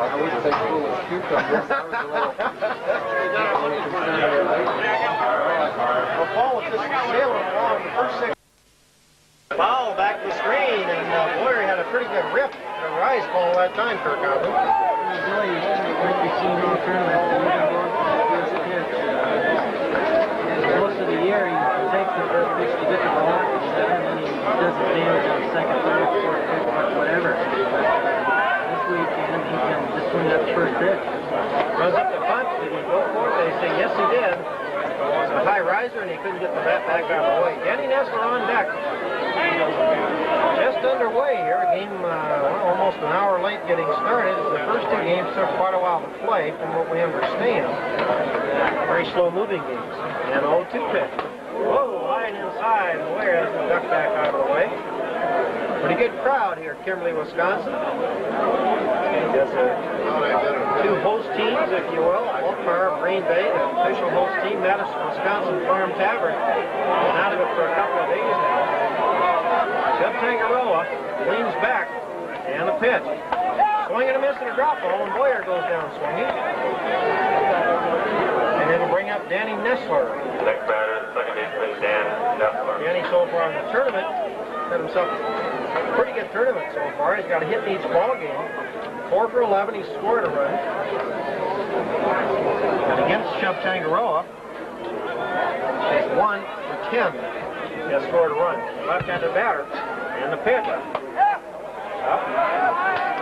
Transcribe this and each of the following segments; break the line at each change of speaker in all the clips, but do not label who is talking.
I would say full of cucumbers.
Well, Paul was just sailing along the first 6. Foul back to the screen, and Boyer had a pretty good rip to rise ball that time, Kirk Outwood.
Most of the year he takes the first pitch to get the ball, and then he does his damage on the second, third, fourth, fifth, whatever. This week he can just swing that first pitch.
Runs up the punt. Did he go for it? They say yes, he did. It was a high riser, and he couldn't get the bat back out of the way. Danny Nessler on deck. Just underway here. A game almost an hour late getting started. The first two games took quite a while to play, from what we understand. Very slow-moving games. And 0-2 pitch. Whoa, line inside. Boyer has the duck back out of the way. Pretty good crowd here at Kimberley, Wisconsin. Just two host teams, if you will. Wolfmar, Green Bay, the official host team, Madison, Wisconsin Farm Tavern. Been out of it for a couple of days now. Chubb Tangaroa leans back, and a pitch. Swing and a miss and a drop ball, and Boyer goes down swinging. And it'll bring up Danny Nessler.
Next batter, second baseman, Dan Nessler.
Danny so far in the tournament had himself a pretty good tournament so far. He's got a hit in each ball game. 4 for 11, he scored a run. And against Chubb Tangaroa, he's 1 for 10. He has scored a run. Left-handed batter, and the pitch. Up.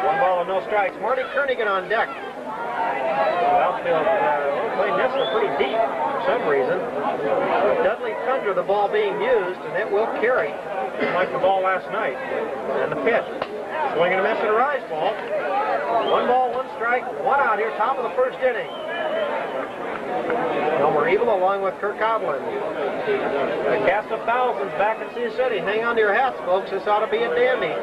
1 ball and no strikes. Marty Kernigan on deck. Outfield played Nessler pretty deep for some reason. Dudley Tundra, the ball being used, and it will carry like the ball last night. And the pitch. Swing and a miss and a rise ball. 1 ball, 1 strike, 1 out here, top of the first inning. Elmer Evil along with Kirk Coughlin. A cast of thousands back in Sioux City. Hang on to your hats, folks. This ought to be a dandy.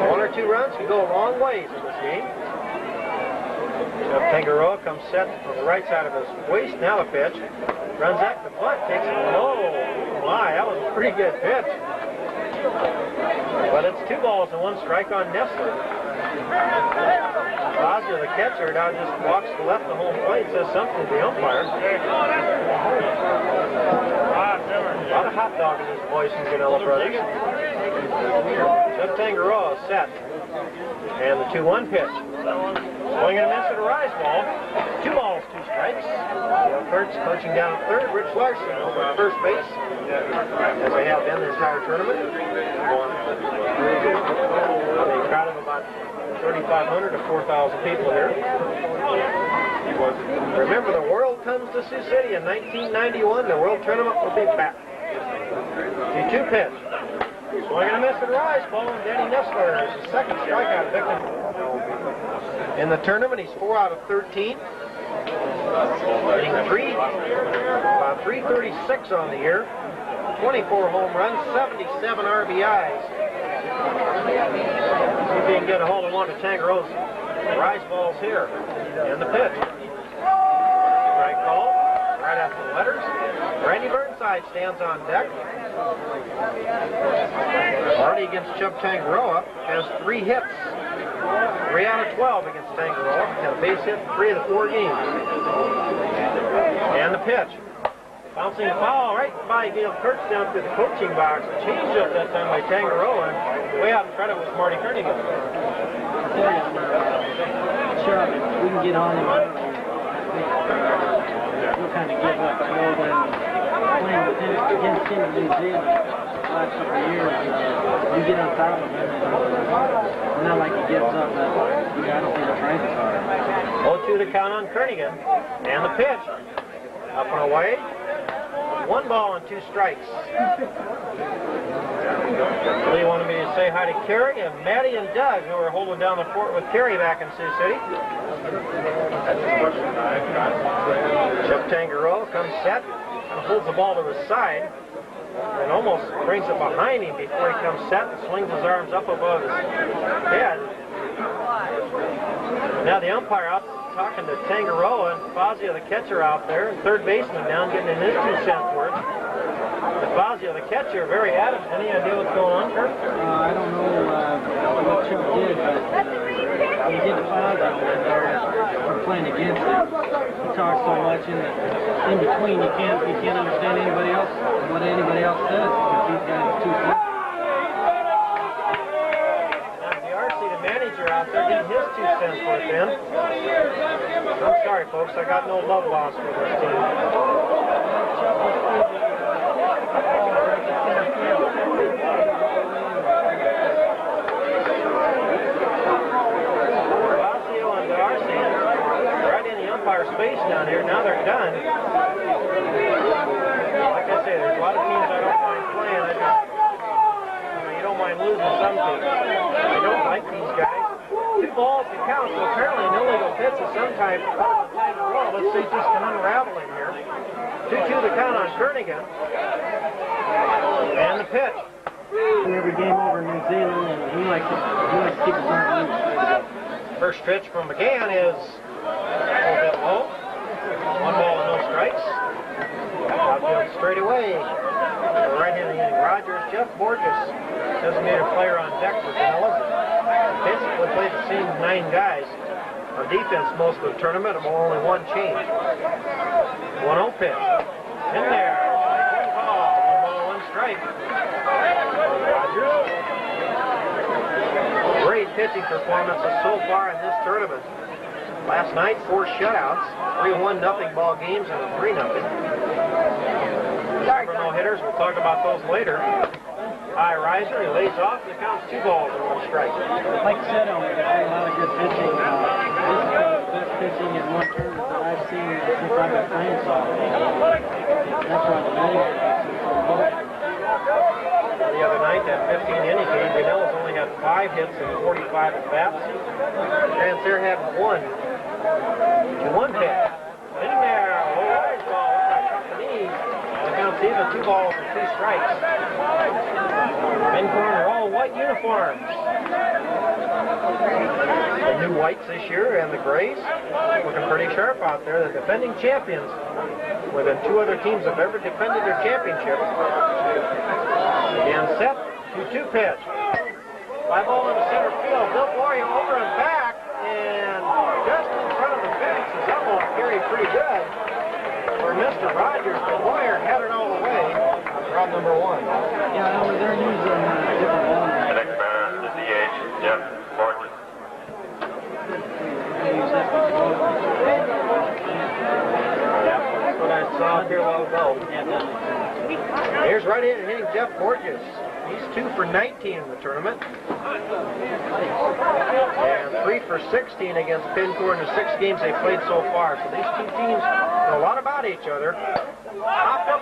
1 or 2 runs can go a long ways in this game. Tangaroa comes set on the right side of his waist. Now the pitch. Runs up the butt, takes it low. My, that was a pretty good pitch. But it's 2 balls and 1 strike on Nessler. Fazio, the catcher, now just walks to left the home plate, says something to the umpire. A lot of hot dog in this voice in Guanella Brothers. Chubb Tangaroa set. And the 2-1 pitch. Swing and a miss and a rise ball. 2 balls, 2 strikes. Dale Kurtz coaching down at third. Rich Larson over at first base, as they have been this entire tournament. A crowd of about 3,500 to 4,000 people here. Remember, the world comes to Sioux City in 1991. The World Tournament will be back. 2-2 pitch. Swing and a miss and rise ball, and Danny Nessler is the second strikeout victim. In the tournament, he's 4 out of 13. Hitting about 336 on the year. 24 home runs, 77 RBIs. See if he can get a hold of one of Tangaroa's rise balls here. And the pitch. Strike call, right after the letters. Randy Burnside stands on deck. Marty against Chubb Tangaroa has 3 hits. 3 out of 12 against Tangaroa. Had a base hit in 3 of the 4 games. And the pitch. Bouncing foul right by Dale Kurtz down through the coaching box. Changed up that time by Tangaroa. Way out in front of it was Marty Kernigan.
Sure, we can get on him. We'll kind of give up. Playing with him against him in New Zealand the last couple of years. You get on top of him. Not like he gives up, but you got to see the tries hard.
0-2 to count on Kernigan. And the pitch. Up and away. 1 ball and 2 strikes. Lee wanted me to say hi to Kerry and Maddie and Doug, who are holding down the fort with Kerry back in Sioux City. Chubb Tangaroa comes set and holds the ball to his side and almost brings it behind him before he comes set and swings his arms up above his head. Now the umpire out talking to Tangaroa and Fazio, the catcher, out there, and third baseman down getting in his 2 cents worth. Fazio, the catcher, very adamant. Any idea what's going on, Kurt?
I don't know what Chubb did, but when you get the foul zone in there, we're playing against him. He talks so much in between, you can't understand anybody else, what anybody else says, because these guys are too good.
The manager out there getting his 2 cents worth in. I'm sorry, folks, I got no love lost for this team. Lazio and Darcy right in the umpire space down here. Now they're done. Like I say, there's a lot of teams I don't mind playing. You don't mind losing some teams. I don't like these guys. 2 balls to count, so apparently no illegal hits of some type on Tangaroa. Let's see if this can unravel in here. 2-2 to count on Kernigan. And the pitch.
Every game over in New Zealand, and he likes to keep his own loose.
First pitch from Magan is a little bit low. 1 ball and no strikes. Outfield straight away. Right-handed inning. Rogers, Jeff Borges, designated player on deck for Guanella. Basically played the same 9 guys on defense most of the tournament, and only 1 change. 1-0 pitch. In there. 1 ball, 1 strike. Rogers. Great pitching performances so far in this tournament. Last night, 4 shutouts, 3-1 nothing ball games, and a 3-0. For no hitters, we'll talk about those later. High riser, he lays off, and it counts 2 balls and 1 strike.
Like I said, there's a lot of good pitching. This is the best pitching in 1 tournament that I've seen since I've been playing softball. That's why the manager is so good.
The other night, that 15-inning game, Guanella's only had 5 hits and 45 at-bats. Transfer had 1. 2-1 pitch. In there, low rise ball, looks like Company. The count's even, 2 balls and 2 strikes. Penn Corp are all white uniforms. The new whites this year and the grays looking pretty sharp out there. The defending champions, more than 2 other teams have ever defended their championship. Again set, 2-2 pitch. Fly ball into center field. Bill Boyer over and back, and just in front of the fence. His elbow carried pretty good for Mr. Rogers, but Boyer had it all the way. Round number 1.
Yeah, no, they're using different balls.
The next batter, the DH, Jeff Borges.
That's what I saw here a while ago. Here's right-handed hitting Jeff Borges. He's 2 for 19 in the tournament. And 3 for 16 against Penn Corp in the 6 games they played so far. So these 2 teams know a lot about each other. Popped up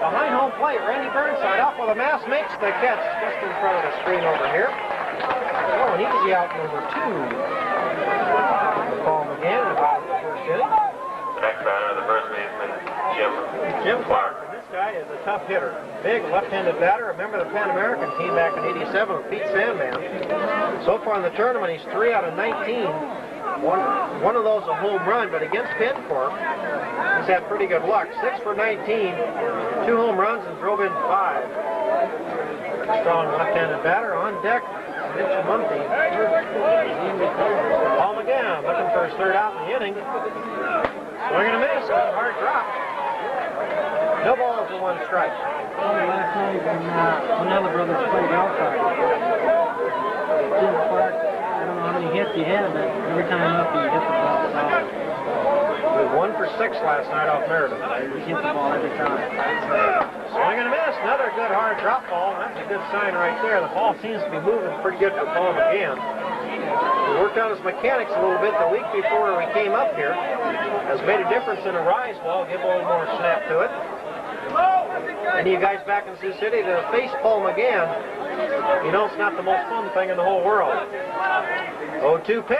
behind home plate. Randy Burnside off with a mass makes the catch just in front of the screen over here. Oh, an easy out number 2. Paul Magan in about the first inning.
The next batter, the first baseman,
Jim Clark. This guy is a tough hitter. Big left-handed batter. Remember the Pan American team back in '87 with Pete Sandman. So far in the tournament, he's 3 out of 19. One of those a home run, but against Penn Corp, he's had pretty good luck. 6 for 19, 2 home runs, and drove in 5. Strong left-handed batter on deck. Mitch Munty. Paul Magan looking for his 3rd out in the inning. Swing and a miss. Hard drop. No balls and 1 strike.
Last night when Guanella brothers played outside, Jim Clark, I don't know how many hits he had, but every time up he hit the ball solid.
He was 1 for 6 last night off Meredith.
He hit the ball every time.
Swing and a miss. Another good hard drop ball. That's a good sign right there. The ball seems to be moving pretty good for Paul Magan. He worked on his mechanics a little bit the week before we came up here. Has made a difference in a rise ball. Give a little more snap to it. And you guys back in Sioux City to face Paul Magan, you know it's not the most fun thing in the whole world. 0-2 pitch.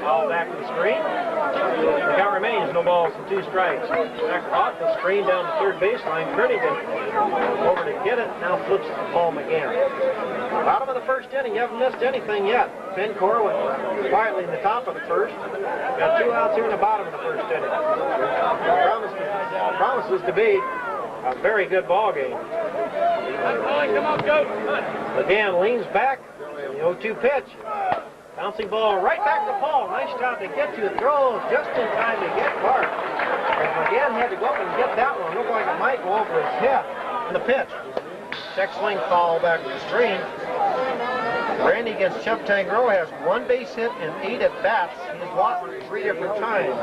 Ball back to the screen. The count remains, no balls and 2 strikes. Back off the screen down the 3rd baseline. Kernigan over to get it. Now flips it to Paul Magan. Bottom of the 1st inning. You haven't missed anything yet. Penn Corp went quietly in the top of the 1st. Got 2 outs here in the bottom of the 1st inning. Promises to be a very good ball game. Magan leans back. The 0-2 pitch. Bouncing ball right back to Paul. Nice job to get to. Throws just in time to get Clark. And Magan had to go up and get that one. Looked like it might go over his head. And the pitch. Check swing foul back to the screen. Randy against Chubb Tangaroa has 1 base hit and 8 at bats. He's walked 3 different times.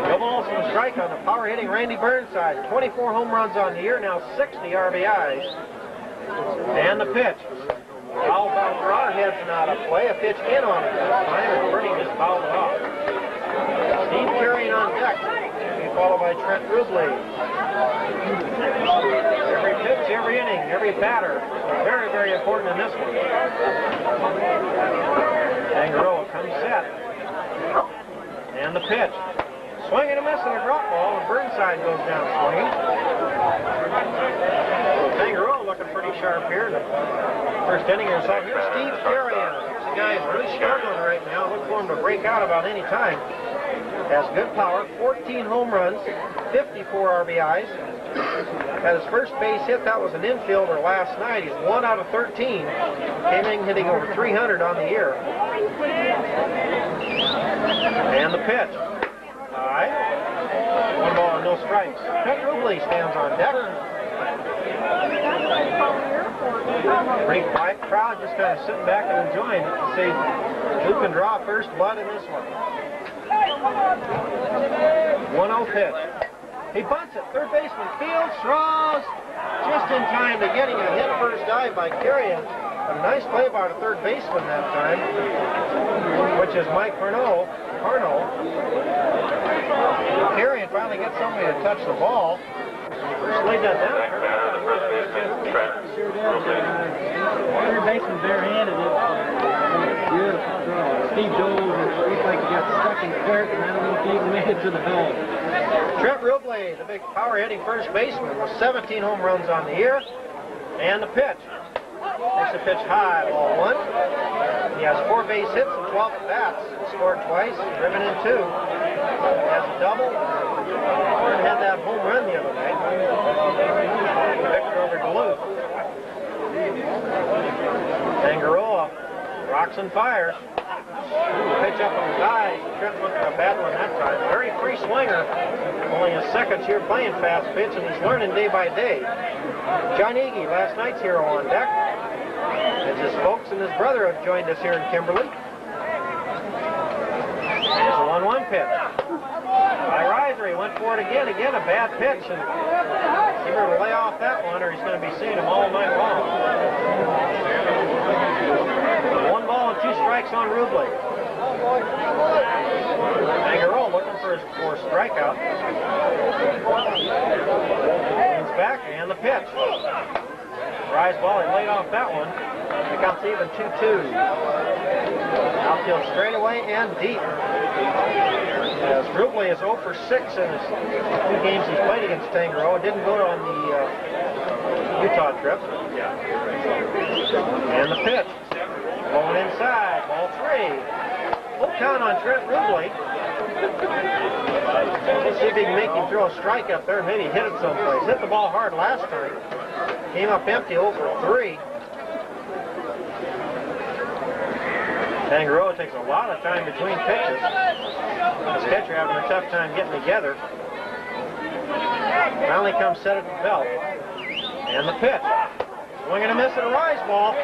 No balls and a strike on the power hitting Randy Burnside. 24 home runs on the year, now 60 RBIs. And the pitch. Foul ball for our heads not a play. A pitch in on it this time, and Bernie just fouled it off. Steve Carrion on deck, followed by Trent Rubley. Every pitch, every inning, every batter. Very, very important in this one. Tangaroa comes set. And the pitch. Swing and a miss and a drop ball, and Burnside goes down swinging. Tangaroa looking pretty sharp here in the first inning or so. Here's Steve Carrion. Here's a guy who's really struggling right now. Look for him to break out about any time. Has good power, 14 home runs, 54 RBIs. Had his first base hit, that was an infielder last night. He's 1 out of 13. Came in hitting over 300 on the year. And the pitch. High. 1 ball and no strikes. Trent Rubley stands on deck. Pretty quiet crowd, just kind of sitting back and enjoying it to see who can draw first blood in this one. 1-0 pitch. He bunts it. Third baseman Fields throws just in time to getting a hit first dive by Carrion. A nice play by the third baseman that time, which is Mike Parno. Carrion finally gets somebody to touch the ball. First laid that down.
Third baseman barehanded it. Beautiful throw. Steve dove and looked like he got stuck in clerk, and I don't know if he even made it to the ball.
Trent Rubley, the big power-hitting first baseman, with 17 home runs on the year. And the pitch. Takes the pitch high, ball 1. He has 4 base hits and 12 at-bats. Scored twice, driven in 2. Has a double. And had that home run the other night. Victor over Duluth. Tangaroa rocks and fires. Pitch up on his eyes. Trent looked at a bad one that time. Very free swinger. Only his second year playing fast pitch, and he's learning day by day. John Iggy, last night's hero on deck. As his folks and his brother have joined us here in Kimberley. There's a 1-1 pitch. By Reiser, he went for it again. Again, a bad pitch. And he better lay off that one, or he's going to be seeing him all night long. 1 ball and 2 strikes on Rubley. Tangaroa looking for his 4th strikeout. Leans back, and the pitch. Rise ball, he laid off that one. The count's even 2-2. Outfield straightaway and deep. As Rubley is 0 for 6 in his 2 games he's played against Tangaroa. Didn't go on the Utah trip. And the pitch. Going inside, ball 3. Full count on Trent Rubley. Let's see if he can make him throw a strike up there and maybe hit it someplace. Hit the ball hard last time. Came up empty, 0 for 3. Tangaroa takes a lot of time between pitches. This catcher having a tough time getting together. Finally comes set at the belt. And the pitch. Swing and a miss at a rise ball.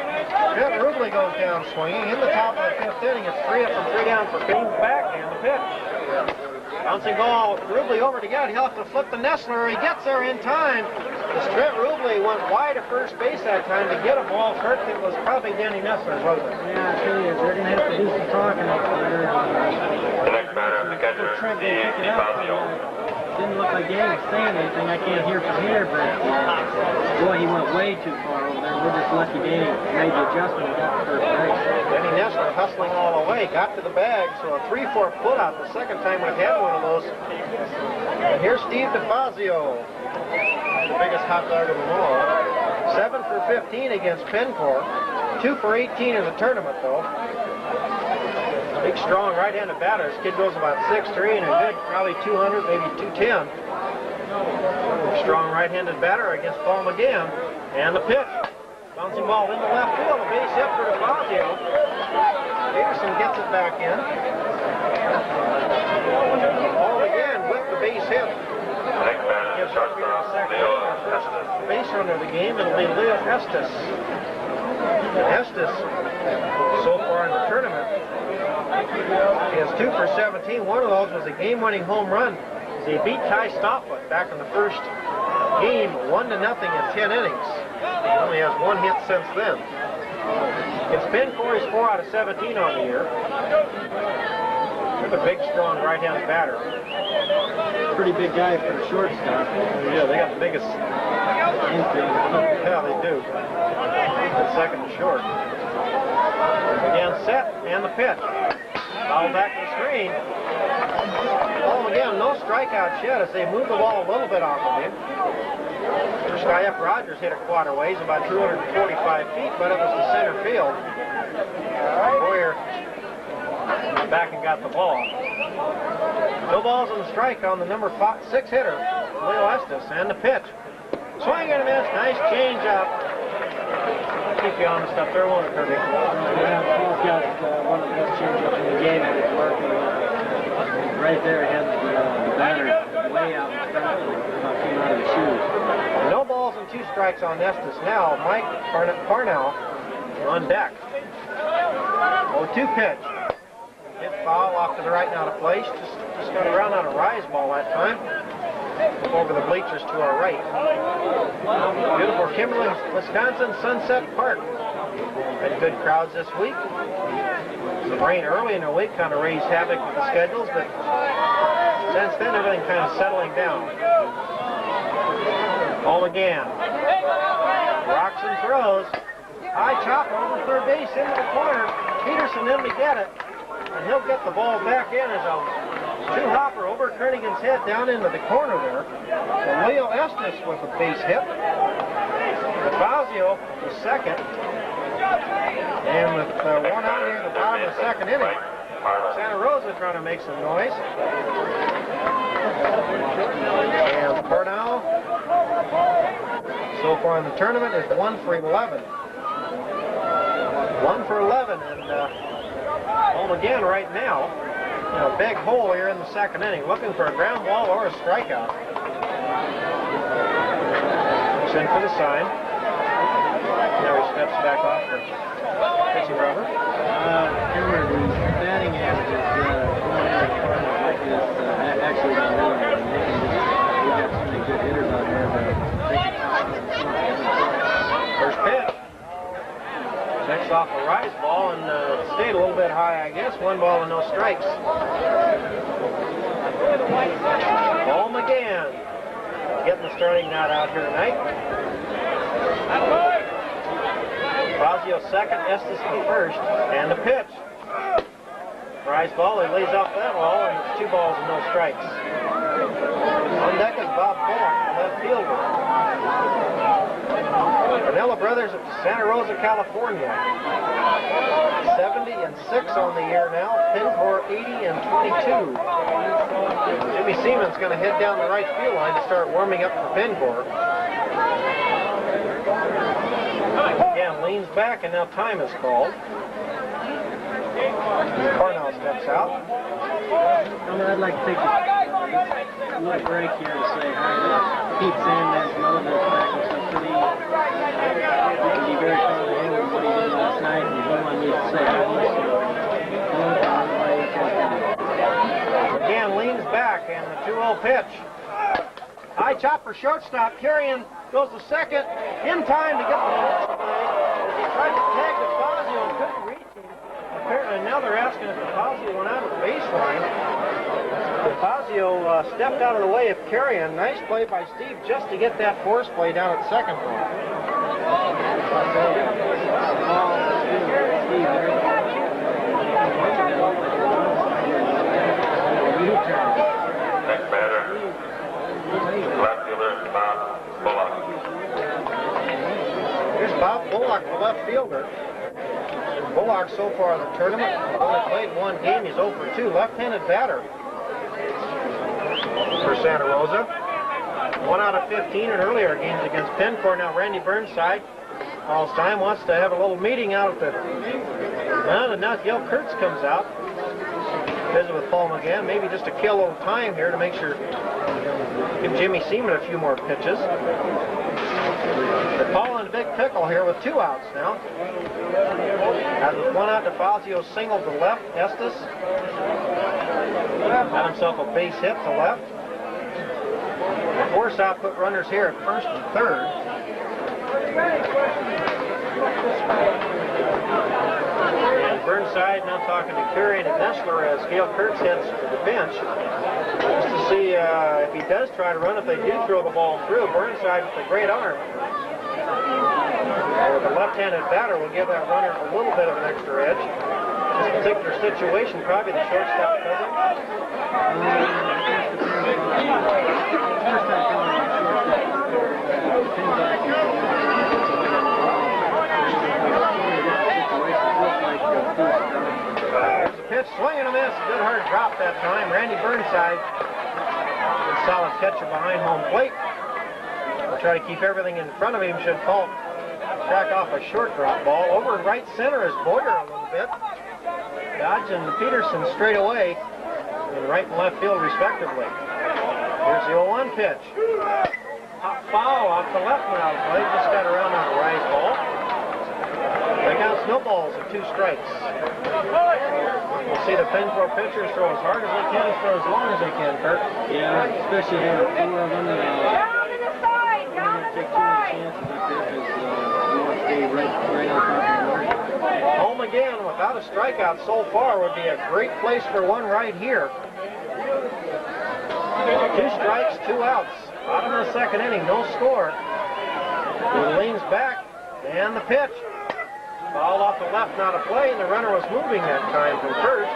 Trent Rubley goes down swinging. In the top of the 5th inning, it's 3 up and 3 down for King's back, and the pitch. Bouncing ball, Rubley over to get it. He'll have to flip the Nestler. He gets there in time. As Trent Rubley went wide of first base that time to get a ball. Kirk, it was probably Danny Nestler, wasn't it?
Yeah, I tell you, they're going to have to do some talking up there.
The next batter of the catcher is Steve Fazio.
Didn't look like Danny was saying anything. I can't hear from here, but boy, he went way too far over there. We're just lucky Danny made the adjustment at first base.
Danny Nestler hustling all the way, got to the bag, so a 3-4 put out. The second time we've had one of those. And here's Steve DeFazio, the biggest hot dog of them all. 7 for 15 against Penn Corp. 2 for 18 in the tournament, though. Big, strong right-handed batter. This kid goes about 6'3" and a good, probably 200, maybe 210. strong right-handed batter against Paul Magan. And the pitch. Bouncing ball into left field. A base hit for Fazio. Peterson gets it back in. Paul Magan with the base hit. Gives shortstop second base runner of the game. It'll be Leo Estes. Estes, so far in the tournament, he has 2 for 17. One of those was a game-winning home run. They beat Ty Stopwood back in the first game, 1-0 in 10 innings. He only has 1 hit since then. It's Penn Corp 4 out of 17 on the year. With a big, strong right-hand batter.
Pretty big guy for a shortstop.
Yeah, they got the biggest infield. Yeah, they do. At second and short. Again, set, and the pitch. Foul back to the screen. Oh, again, no strikeouts yet as they move the ball a little bit off of him. First guy up, Rogers, hit it quarterways, about 245 feet, but it was to center field. Boyer back and got the ball. No balls and a strike on the number 6 hitter, Leo Estes, and the pitch. Swing and a miss, nice change up. Keep you honest up there, won't it, Kirby?
Yeah, Paul's got one of the best change-ups in the game, and it's working. Right there, he had the batter way out in front of him, about 2 out of the shoes.
No balls and 2 strikes on Estes now. Mike Parnell on deck. 0-2 pitch. Hit foul off to the right and out of place. Just got around on a rise ball that time. Over the bleachers to our right. Beautiful Kimberley, Wisconsin, Sunset Park. Had good crowds this week. The rain early in the week kind of raised havoc with the schedules, but since then everything kind of settling down. Home again. Rocks and throws. High chop over third base into the corner. Peterson in to get it. And he'll get the ball back in as a 2-hopper over Kernigan's head down into the corner there. So Leo Estes with a base hit. Fazio the second. And with 1 out here at the bottom of the second inning, Santa Rosa trying to make some noise. And Parnell, so far in the tournament, is 1 for 11. 1 for 11, and home again right now. A big hole here in the second inning, looking for a ground ball or a strikeout. He's in for the sign. Now he steps back off for pitching rubber.
Kimberley's batting average is going in the corner like this. Actually, not really. We got so many good hitters out there that
First pitch. Next off a rise ball and stayed a little bit high, I guess. 1 ball and no strikes. Home again. Getting the starting knot out here tonight. Fazio second, Estes first, and the pitch. Rise ball, he lays off that wall, and it's 2 balls and no strikes. On deck is Bob Bullock, the left fielder. Guanella brothers of Santa Rosa, California. 70-6 on the year now. Penn Corp 80-22. Jimmy Seaman's going to head down the right field line to start warming up for Penn Corp. Again, leans back, and now time is called. Parnell steps out.
I'd like to take a little break here to say hi to Pete Sanders and all of those back in Sioux City. You can be very proud of him and what he did last night, and he wanted me to say hi.
Again, leans back, and the 2-0 pitch. High chop for shortstop. Carrion goes to second in time to get the pitch play. He tried to tag the Fazio and couldn't reach him. Apparently now they're asking if the Fazio went out of the baseline. The Fazio stepped out of the way of Carrion. Nice play by Steve just to get that force play down at second.
Next batter, left fielder Bob Bullock.
Here's Bob Bullock, the left fielder. Bullock so far in the tournament only played 1 game. He's 0 for 2. Left-handed batter for Santa Rosa. 1 out of 15 in earlier games against Penn Corp. Now Randy Burnside, all time, wants to have a little meeting out at the mound, and now Gail Kurtz comes out. Visit with Paul Magan, maybe just to kill a little time here to make sure, give Jimmy Seaman a few more pitches. But Paul in a big pickle here with 2 outs now. As with 1 out, DeFazio singled to left. Estes got himself a base hit to left. Forsyth put runners here at first and third. And Burnside now talking to Curry and Nestler as Gail Kurtz heads to the bench. Just to see if he does try to run, if they do throw the ball through. Burnside with a great arm. With a left-handed batter will give that runner a little bit of an extra edge. This particular situation, probably the shortstop cover. There's a pitch, swing and a miss. Good hard drop that time. Randy Burnside, a solid catcher behind home plate. We'll try to keep everything in front of him. Should fall, crack off a short drop ball. Over in right center is Boyer a little bit. Dodge and Peterson straight away in right and left field respectively. Here's the 0-1 pitch. Hot foul off the left now. Play just got around on a rise ball. They got snowballs and 2 strikes. We'll see the Penn Corp pitchers throw as hard as they can, throw as long as they can, Kurt.
Yeah, especially having 4 of them.
Down to the side, down to the side.
Chances up there because you want to stay right on top of the mark.
Home again without a strikeout so far would be a great place for one right here. 2 strikes, 2 outs. Bottom of the second inning, no score. He leans back, and the pitch. Ball off the left, not a play, and the runner was moving that time from first.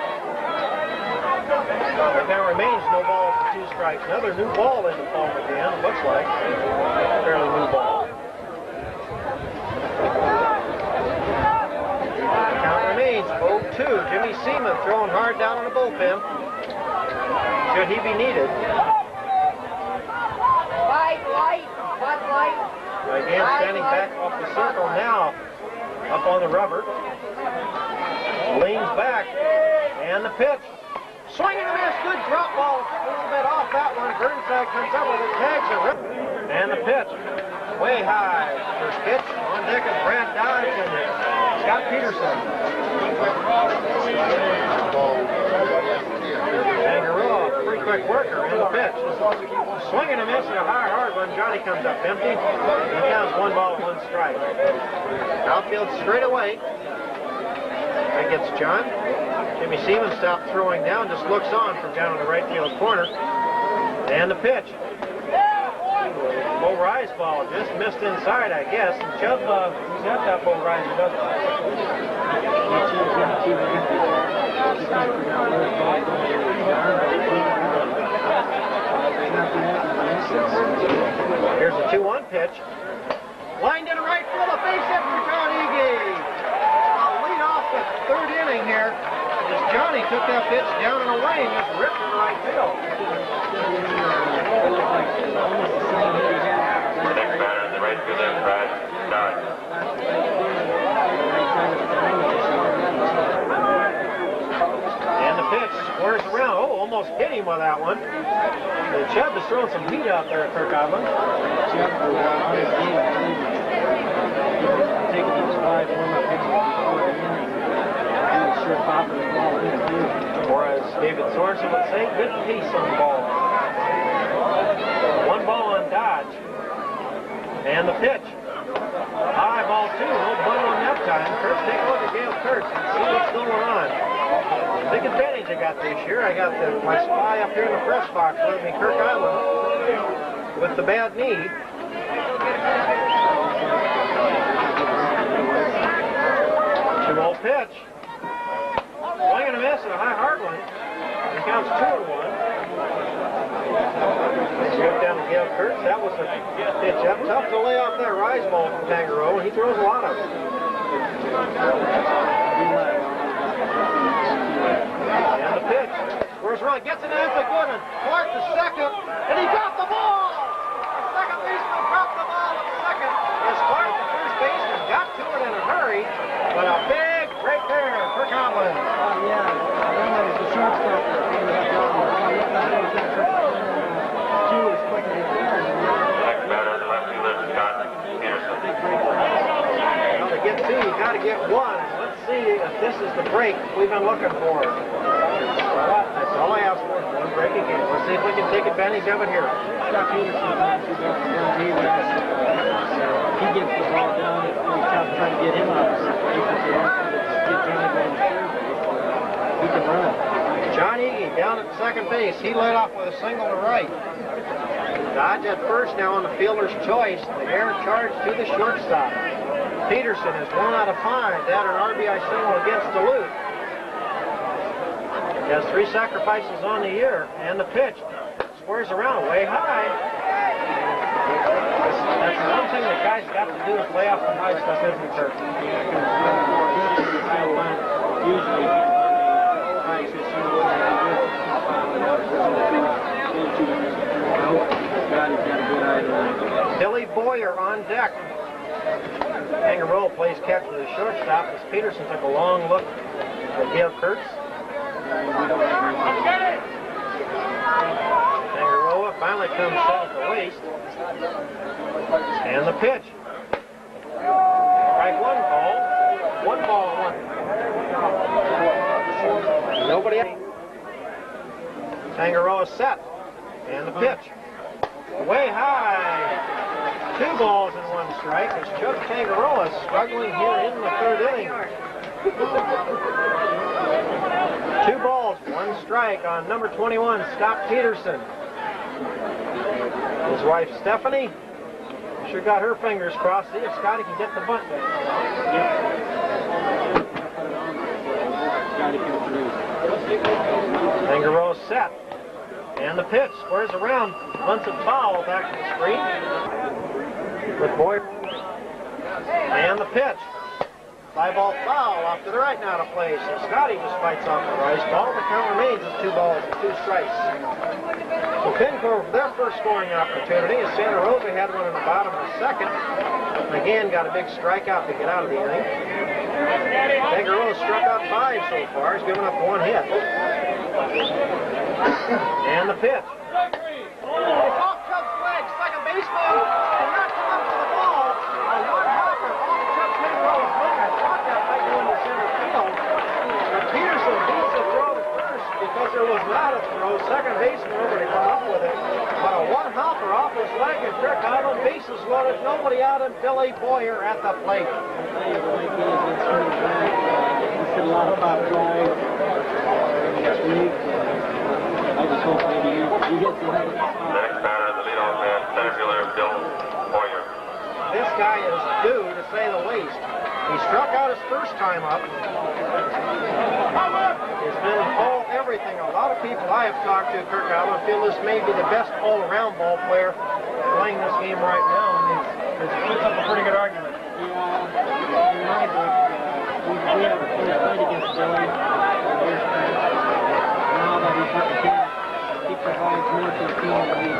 But now remains no balls for 2 strikes. Another new ball into Paul again, it looks like. Fairly new ball. Count remains 0-2. Jimmy Seaman throwing hard down on the bullpen. Should he be needed. Again, standing back off the circle now. Up on the rubber. Leans back. And the pitch. Swing and a miss. Good drop ball. A little bit off that one. Burnside comes up with it. Tags it. And the pitch. Way high. First pitch. On deck is Brad Dodge and Scott Peterson. Tangaroa, pretty quick worker in the pitch. Swing and a miss and a high hard one. Johnny comes up empty. He counts 1 ball, 1 strike. Outfield straight away. That gets John. Jimmy Seaman stopped throwing down, just looks on from down in the right field corner. And the pitch. Low rise ball, just missed inside, I guess. And Chubb, he's got that low riser, doesn't he? Here's a 2-1 pitch. Lined in right field, a base hit for John Ege. Lead off the 3rd inning here. As Johnny took that pitch down and away and just ripped it right field.
The next batter is the right fielder, Brad Dodge.
And the pitch squares around. Oh, almost hit him with that one. And Chubb is throwing some heat out there at Kirk Island.
Chubb on his game, taking those 5 warm-up pitches before the inning. Sure popping the ball in the field.
Or as David Sorensen would say, good pace on the ball. 1 ball on Dodge. And the pitch. High ball 2, no bunt on that time. Kurtz, take a look at Gail Kurtz and see what's going on. Big advantage I got this year. I got my spy up here in the press box with me, Kirk Island, with the bad knee. 2-0 pitch. Swing and a miss and a high hard one. It counts 2-1. Straight down to Gail Kurtz. That was a pitch up. Tough to lay off that rise ball from Tangaroa. He throws a lot of it. And the pitch. Scores run. Gets it in. That's a good one. Clark to second. And he got the ball. dropped the ball at second. As Clark, the first baseman, got to it in a hurry, but a big break there for Conlon.
Yeah, that was the shortstop that ended up She was quick to get there.
Next batter, the left fielder, Scott Peterson.
Well, to get two, you got to get one. Let's see if this is the break we've been looking for. That's all I asked for, one break again. Let's see if we can take advantage of it here.
Scott Peterson, he gets the ball down and he's trying to get him out of the situation. He can run.
John Iggy down at second base. He led off with a single to right. Dodge at first now on the fielder's choice. The air charge to the shortstop. Peterson is 1 out of 5. That an RBI single against Duluth. He has 3 sacrifices on the year. And the pitch squares around way high. That's one thing that guys got to do is lay off the high stuff, isn't it, sir?
Usually,
Billy Boyer on deck. Tangaroa plays catch with his shortstop as Peterson took a long look at Gail Kurtz. Tangaroa finally comes south to waste. And the pitch. Strike one call. 1 ball, 1. Nobody. Tangaroa set. And the pitch. Way high. 2 balls and 1 strike as Chubb Tangaroa is struggling here in the 3rd inning. 2 balls, 1 strike on number 21, Scott Peterson. His wife Stephanie sure got her fingers crossed. See if Scotty can get the bunt. Tangaroa set. And the pitch squares around, bunts it foul back to the screen. With Boyer. And the pitch. 5-ball foul off to the right now to play. So Scotty just fights off the rice ball. The count remains at 2 balls and 2 strikes. So Penn Corp, their first scoring opportunity, as Santa Rosa had one in the bottom of the 2nd. Again, got a big strikeout to get out of the inning. Tangaroa struck out 5 so far. He's given up 1 hit. And the pitch. It's off Chubb's leg. Second baseman did not come up to the ball. A 1-hopper off Chubb Tangaroa's leg. I thought that might go into center field. But Peterson beats the throw to first because there was not a throw. Second baseman over to come up with it. But a 1-hopper off his leg and Kirk Island, bases loaded. Nobody out and Billy Boyer at the plate.
He said a lot of pop drives this week. I just hope maybe you get the next
batter, the leadoff man, center fielder, Bill Boyer.
This guy is due, to say the least. He struck out his first time up. He's been all everything. A lot of people I have talked to, Kirk Allen, feel this may be the best all-around ball player playing this game right now. And it puts up a pretty good argument.
we have a fight against Billy. Now that he's with the team, he provides more to the team than we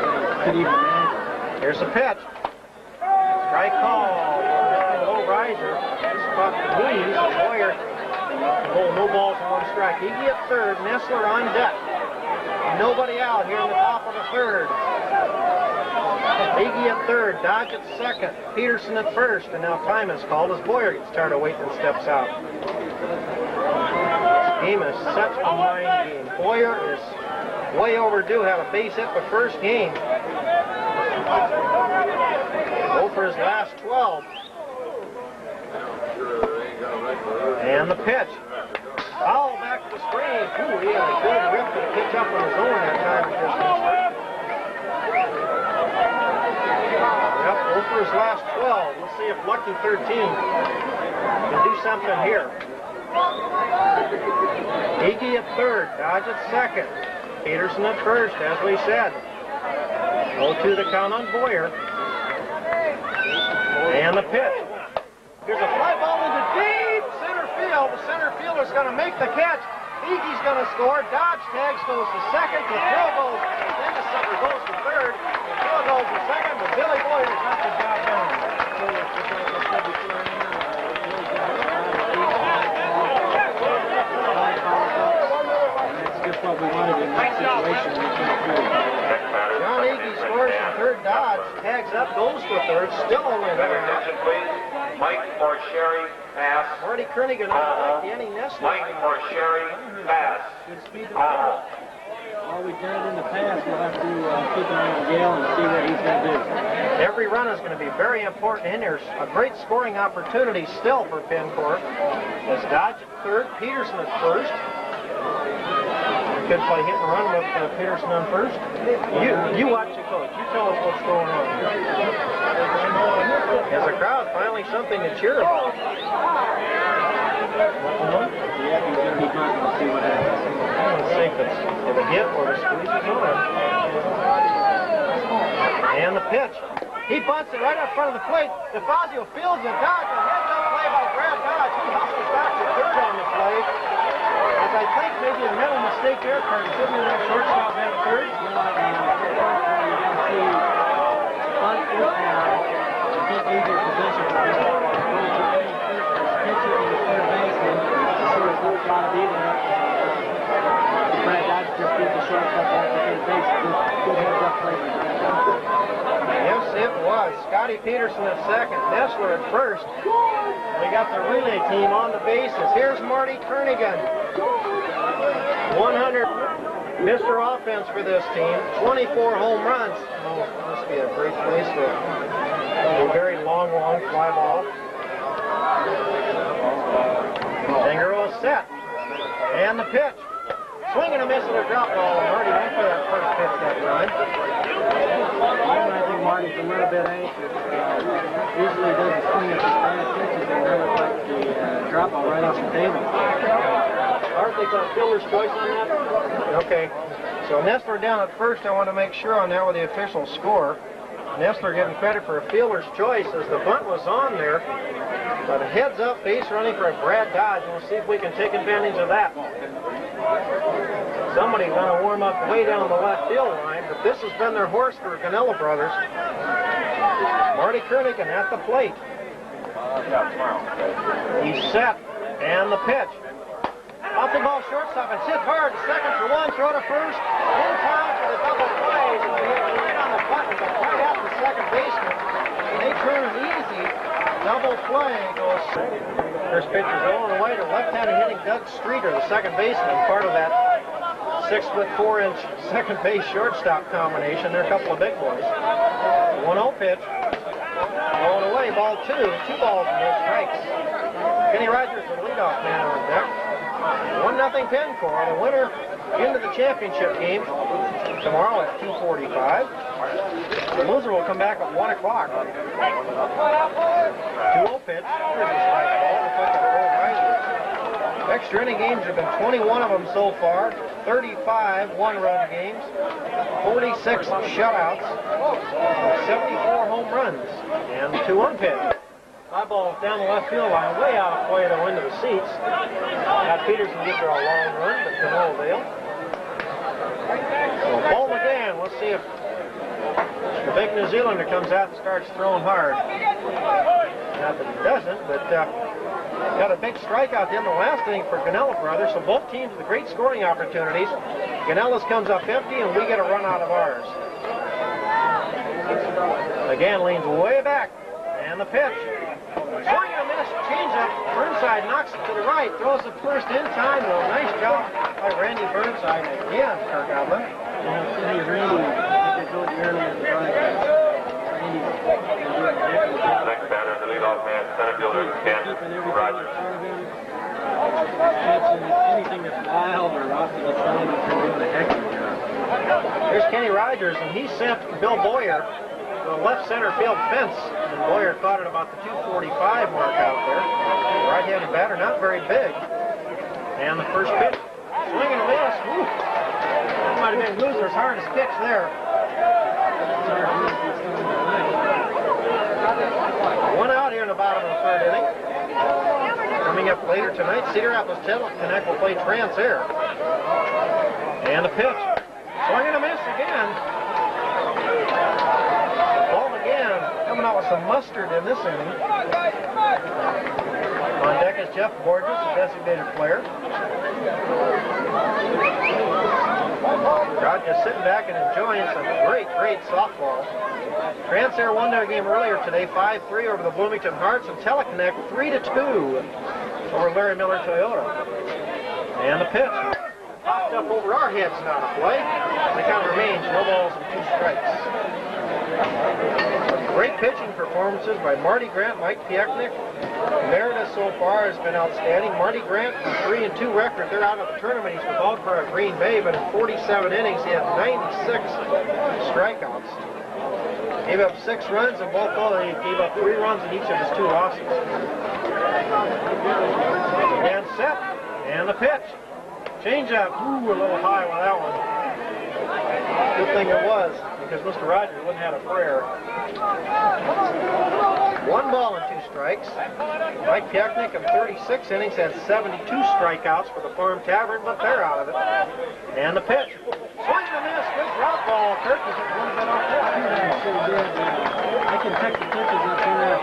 could even imagine.
Here's the pitch. Strike call. Low riser. This caught the knees. Boyer. No balls and 1 strike. Iggy at third. Nestler on deck. Nobody out here in the top of the 3rd. Iggy at third. Dodge at second. Peterson at first. And now time is called as Boyer gets tired of waiting and steps out. This game is such a mind game. Boyer is way overdue. Had a base hit the first game. Go for his last 12. And the pitch. Foul back to the screen. Ooh, he had a good rip to pitch up on his own that time. Yep, go for his last 12. Let's see if Lucky 13 can do something here. Iggy at third. Dodge at second. Peterson at first, as we said. 0-2 the count on Boyer. And the pitch. Here's a fly ball into deep center field. The center fielder's going to make the catch. Iggy's going to score. Dodge tags goes to second. The throw goes. Then the sucker goes to third. The throw goes to second. But Billy Boyer got the job done.
That's just what we wanted in that situation.
John Iggy scores from third. Dodge tags up, goes to third. Still only
Better attention, please. Mike or Sherry, pass.
Marty Kernigan on Danny Nessler.
Mike or Sherry, pass.
All we've done in the past, we'll have to keep an eye on Gale and see what he's going to do.
Every run is going to be very important, and there's a great scoring opportunity still for Penn Corp. As Dodge at third, Peterson at first. Good play hit and run with Peterson on first. You watch the coach. You tell us what's going on here. As a crowd, finally something to cheer about.
Yeah, he's going to be trying to see what happens.
I don't think it's a hit or a squeeze on. And the pitch. He bunts it right up front of the plate. DeFazio fields it. Dodge, a heads-up play by Brad Dodge. He hustles back to third on the play. As I think maybe a mental mistake there, Curtis. Isn't it that shortstop at third? Yes, it was. Scotty Peterson at second, Nessler at first. We got the relay team on the bases. Here's Marty Kernigan. 100 Mr. Offense for this team. 24 home runs. Oh, must be a great place for a very long fly ball. Tangaroa set. And the pitch. Swing and a miss with a drop ball. Marty went for that first pitch that time.
I think Marty's a little bit anxious. Usually doesn't swing at the bad pitches and never like the drop ball right off the table.
Art, they got fielder's choice on that? Okay. So Nessler down at first. I want to make sure on there with the official score. Nessler getting credit for a fielder's choice as the bunt was on there. But a heads up base running for Brad Dodge. We'll see if we can take advantage of that. Somebody's going to warm up way down the left field line, but this has been their horse for Guanella Brothers. Marty Kernigan at the plate. He's set, and the pitch. Off the ball, shortstop, and hit hard. Second for one, throw to first. In time for the double play. Right on the button, but right at the second baseman. They turn it easy. Double play goes. First pitch is going away to left-handed hitting Doug Streeter, the second baseman, part of that 6'4" second base shortstop combination. They're a couple of big boys. 1-0 pitch. Going away, ball two. 2 balls and no strikes. Kenny Rogers, the leadoff man on deck. 1-0 Penn Corp. The winner into the championship game tomorrow at 2:45. The loser will come back at 1 o'clock. 2-0 pitch. Here's a strike ball. Looks like a full riser. Extra inning games have been 21 of them so far. 35 one-run games. 46 shutouts. 74 home runs. And 2-1 pitch. Fly ball down the left field line, way out of play, though, into the seats. Now Peterson gets her a long run, but to no avail. So ball Magan. Let's see if the big New Zealander comes out and starts throwing hard. Not that he doesn't, but got a big strikeout in the last inning for Guanella Brothers. So both teams with great scoring opportunities. Guanella's comes up empty, and we get a run out of ours. Magan leans way back, and the pitch. Swing and a miss, change up. Burnside knocks it to the right, throws it first in time. Well, nice job by Randy Burnside again, Kirk Outland.
Next batter, the leadoff man, center fielder, Ken Rogers.
Anything that's wild or off to the side, he's doing a heck of a job.
Here's Kenny Rogers, and he sent Bill Boyer to the left center field fence. And Boyer caught it about the 245 mark out there. Right-handed batter, not very big. And the first pitch, swing and a miss. Woo. That might have been Loser's hardest pitch there. One out here in the bottom of the third inning. Coming Coming up later tonight, Cedar Rapids Connect will play Trans-Air. And the pitch. Swing and a miss again. Paul Magan coming out with some mustard in this inning. On deck is Jeff Borges, the designated player. Crowd just sitting back and enjoying some great softball. Trans-Air won their game earlier today, 5-3 over the Bloomington Hearts, and Teleconnect 3-2 over Larry Miller Toyota. And the pitch popped up over our heads now to play. The count remains no balls and 2 strikes. Great pitching performances by Marty Grant, Mike Piechnik. Meredith so far has been outstanding. Marty Grant, a 3-2 record. They're out of the tournament. He's without for Green Bay, but in 47 innings, he had 96 strikeouts. Gave up 6 runs, and both of them, he gave up 3 runs in each of his 2 losses. And set, and the pitch. Change up. Ooh, a little high with that one. Good thing it was, because Mr. Rogers wouldn't have had a prayer. 1 ball and 2 strikes. Mike Piechnik in 36 innings had 72 strikeouts for the Farm Tavern, but they're out of it. And the pitch. Swing and a miss. Good drop ball. Kirk is a little bit off that.
I can check the pitches up here.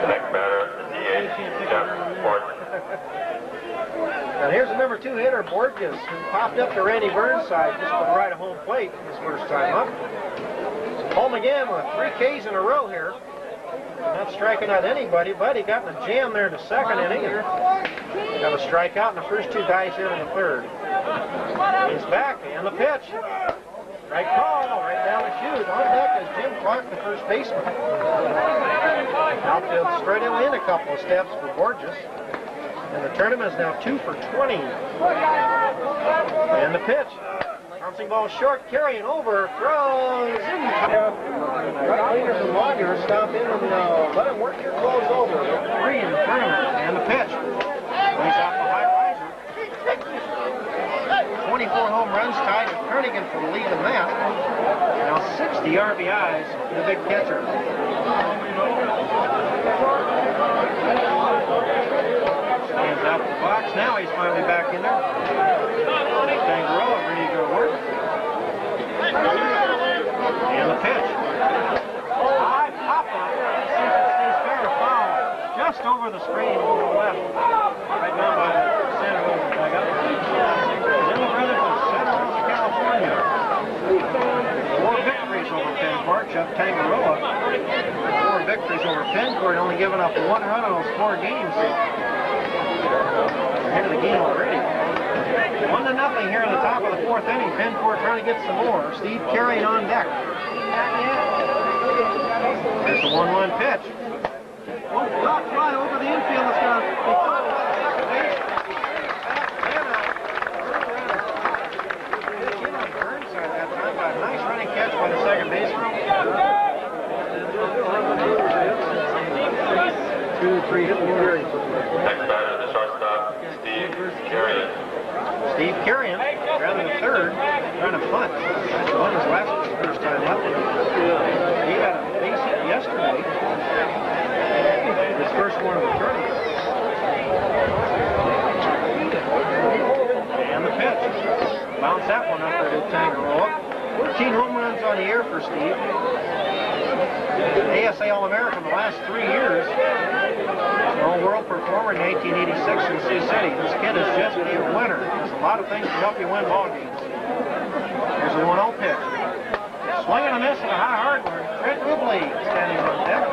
Next batter, DH, Jeff Borges.
And here's the number 2 hitter, Borges, who popped up to Randy Burnside just for the right of home plate his first time up. Home again with 3 Ks in a row here. Not striking out anybody, but he got in a jam there in the second inning and got a strikeout in the first 2 guys here in the third. He's back, and the pitch. Right call, right down the chute. On deck is Jim Clark, the first baseman. Outfield straight in a couple of steps for Borges. And the tournament is now 2 for 20. And the pitch. Bouncing ball short, carrying over, throws in. Leaders and loggers stop in and let him work your close over. 3 in the tournament. And the pitch. He's off the high riser. 24 home runs tied with Kernigan for the lead in that. Now 60 RBIs for the big catcher. Stands out the box. Now he's finally back in there. Tangaroa ready to go to work. And the pitch. High pop up. See if it stays fair or foul. Just over the screen to the left. Right down by Santa Rosa dugout. Zimmer Brothers of Santa Rosa, California. 4 victories over Penn Corp. Chubb Tangaroa. 4 victories over Penn Corp. Only giving up 1 run on those 4 games. Ahead of the game already. 1-0 here in the top of the 4th inning. Penn Corp trying to get some more. Steve carrying on deck. There's the 1-1 pitch. One block fly over the infield. It's going to be caught by the second base. Burnside that time got a nice running catch by the second baseman. 2, 3, 4.
Next batter, the shortstop, Steve Carrion.
Steve Carrion, rather than third, trying to punt. That's one his last first time up. He got a base hit yesterday. His first one of the tournament. And the pitch. Bounce that one up there to Tangaroa. 14 home runs on the air for Steve. ASA All-American the last 3 years. All-World performer in 1886 in Sioux City. This kid is just a winner. There's a lot of things to help you win ball games. Here's the 1-0 pitch. Swing and a miss and a high hard one. Trent Rubley standing on deck.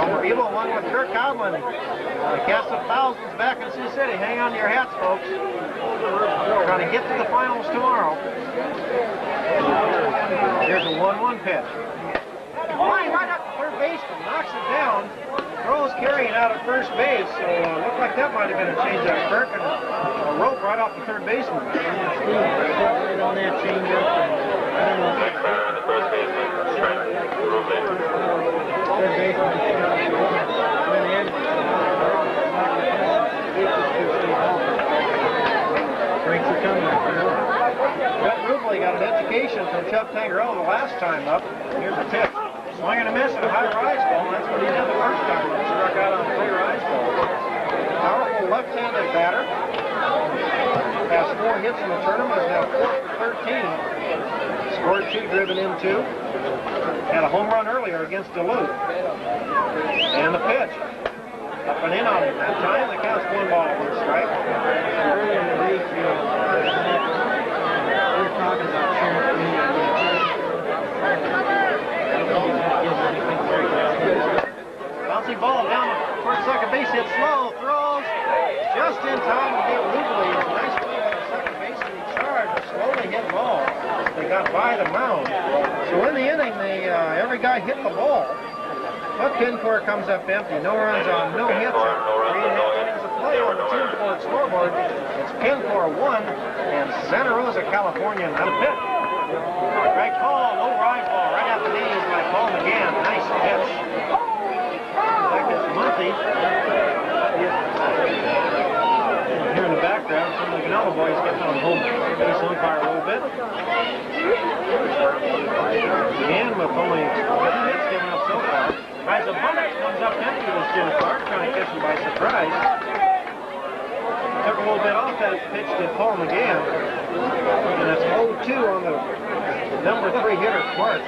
Homer Evil along with Kirk Conlon. The cast of thousands back in Sioux City. Hang on to your hats, folks. Trying to get to the finals tomorrow. Here's a 1-1 pitch. Flying right up to third baseman, knocks it down, throws Carrion out at first base. So looked like that might have been a change-up, Kirk, and a rope right off the third baseman.
Right on that change-up.
Next batter, the first baseman, Trent Rubley.
Third baseman. Breaks the comeback.
Trent Rubley got an education from Chubb Tangaroa the last time up. Here's a pitch. Swing and a miss at a high rise ball. That's what he did the first time. He struck out on 3 rise balls. Powerful left-handed batter. Has 4 hits in the tournament. Is now 4 for 13. Scored 2, driven in 2. Had a home run earlier against Duluth. And the pitch. Up and in on him that time. The count's 1 ball, 1 strike.
Earlier in the week, we were talking about
Bouncy ball down towards second base. Hit slow. Throws just in time to get Lubley. Nice play by the second baseman. He charged a slowly hit ball. They got by the mound. So in the inning, every guy hit the ball. But Penn Corp comes up empty. No runs on, no hits. 3 innings of play on the team Ford scoreboard. It's Penn Corp 1 and Santa Rosa, California, not a pitch. Right call, low rise ball, right at the knees by Paul Magan. Nice pitch. Back is Monty. Here in the background, some of the Guanella boys getting on home base umpire a little bit. Magan with only 2 hits given up so far. As a bunter comes up empty to Jim Clark, trying to catch him by surprise. Took a little bit off that pitch to Paul Magan. And it's 0-2 on the number 3 hitter, Clark.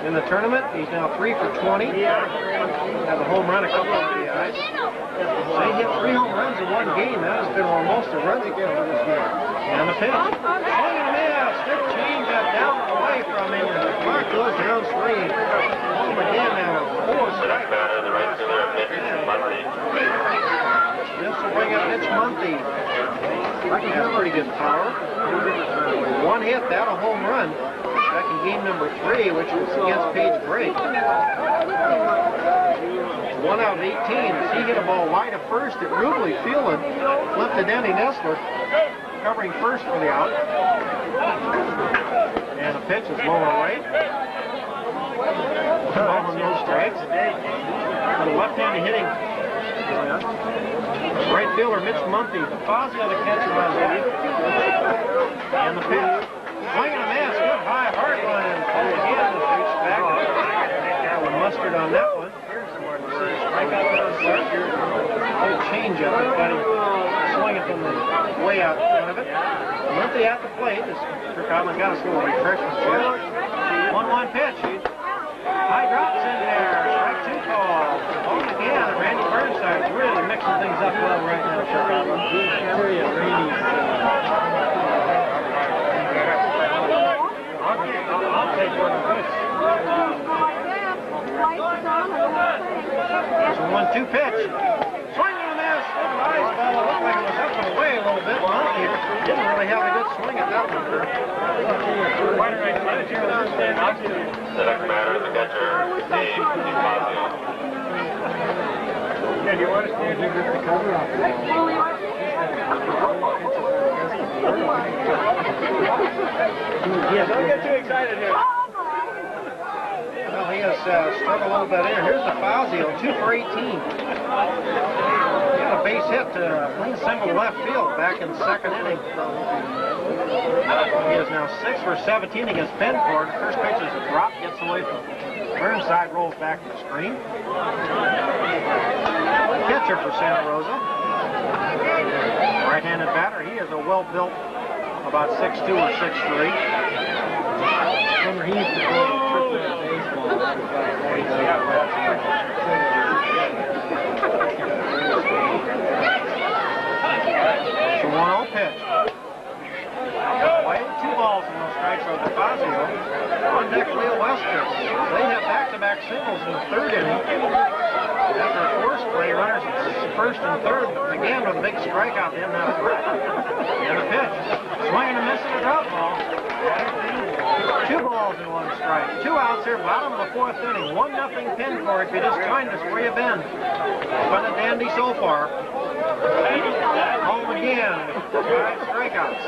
In the tournament, he's now 3 for 20. Has a home run, a couple of RBIs. So he hit 3 home runs in 1 game. That has been almost a run again for this game. And the pitch. Swing and a miss. Stick change that down and away from him. And Clark goes downstream. Home again now. 4 strikes.
The right fielder, Mitch Monty.
This will bring up Mitch Monty. Has pretty good power. 1 hit, that a home run. Back in game number 3, which was against Page Break. 1 out of 18. As he hit a ball wide of first at Rubley fielded, flipped to Danny Nestler, covering first for the out. And the pitch is lower right. Ball on no strikes. And the left-handed hitting. Right fielder Mitch Monty. Fazio the catcher on deck. And the pitch. Swing and a miss. Good high hard line. Paul again has reached back. Got one mustard on that one. Strikeout on start. Old changeup. Swinging from the way out in front of it. Monty at the plate. Kirk Conlon got a little refreshment here. 1-1 pitch. High drops in there. Strike 2 call. Home again. Randy Burnside's really mixing things up well right now, Kirk Conlon. I'll take one of this. It's a 1-2 pitch. Swing and a miss. Nice ball. Looked like it was up and away a little bit. Monty didn't really have a good swing at that one.
The next batter, the catcher, Steve Fazio.
Yeah, do you want to stand here with the cover off the ball? Yeah, don't get too excited here.
Well, he has struck a little bit in. Here's the Fazio, 2 for 18. Got a base hit to clean single to left field back in the 2nd inning. He is now 6 for 17 against Penn Corp. The first pitch is a drop, gets away from Burnside, rolls back to the screen. Catcher for Santa Rosa. Right-handed batter. He is a well-built, about 6'2 or 6'3.
Remember, he used to play AAA baseball.
It's a 1-0 pitch. Away, 2 balls and no strikes over Fazio. On deck, Leo Wester. They have back-to-back singles in the 3rd inning. After a force play, runners at 1st and 3rd began with a big strikeout to end that threat. And a pitch. Swing and a miss and a drop ball. 2 balls and 1 strike. 2 outs here, bottom of the 4th inning. 1-0 Penn Corp. If you just joined us, where you been? Fun and dandy so far. Home again. 5 strikeouts.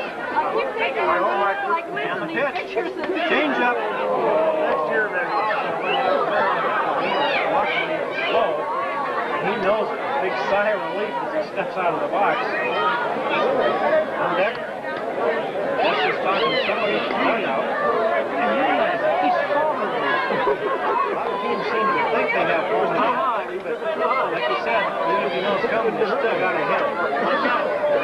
And the pitch. Change up. Next year, he knows it. Big sigh of relief as he steps out of the box. On deck. This is talking to somebody out. And he's strong Even if you know it's coming, you still got to hit it.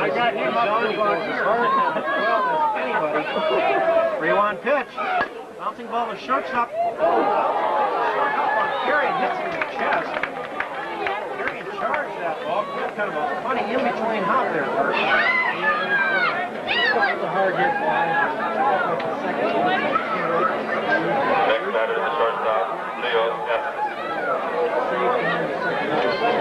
I got him on. He goes as hard and well as anybody. 3-1 pitch. Bouncing ball to shortstop. Carrion hits him in the chest. Carrion charged that ball. Kind of a funny in-between hop there, Bert.
It was a hard hit ball.
Next batter is the shortstop, Leo Estes.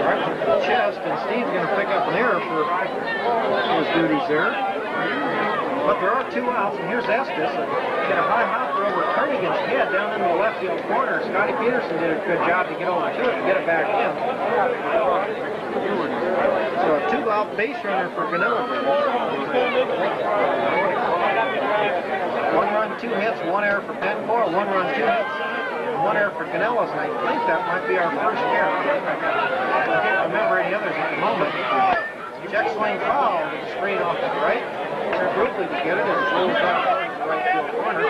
Right to the chest, and Steve's going to pick up an error for his duties there. But there are 2 outs, and here's Estes. Get a high hopper over Carnigan's head down into the left field corner. Scotty Peterson did a good job to get over to it and get it back in. So a 2-out base runner for Guanella. 1 run, 2 hits, 1 error for Penn Corp, 1 run, 2 hits, and 1 error for Guanella's, and I think that might be our first error. I can't remember any others at the moment. Check swing foul to the screen off the right. They're quickly to get it as it rolls down towards the right field corner.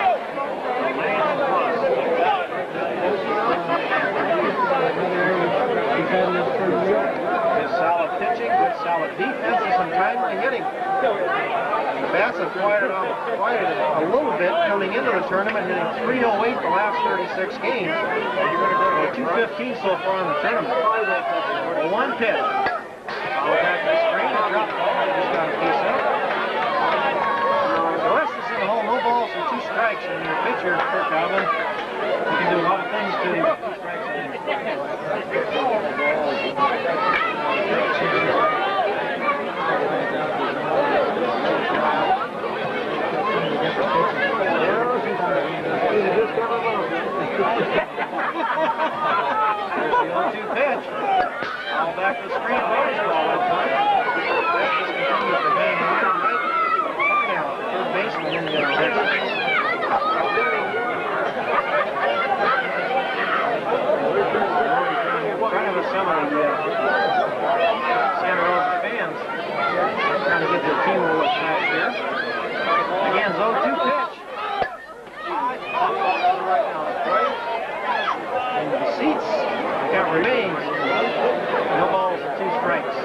Good solid pitching, good solid defense, and some timely hitting. The bats have quieted a little bit coming into the tournament, hitting .308 the last 36 games. 215 so far in the tournament. 1 pitch. All back to the screen, and drop the ball, just got a piece of it. So Estes in the hole, no balls and 2 strikes, and your pitcher, Kirk Alvin, you can do a lot of things to 2 strikes in the 0-2 pitch. All back to the screen, baseball that time. That's just continues to hang around right now. Third baseman in there. Kind of a some of the Santa Rosa fans trying to get their team a little excited here. Again, 0-2 pitch. Right now the plate. And the seats, the count remains. No balls and 2 strikes.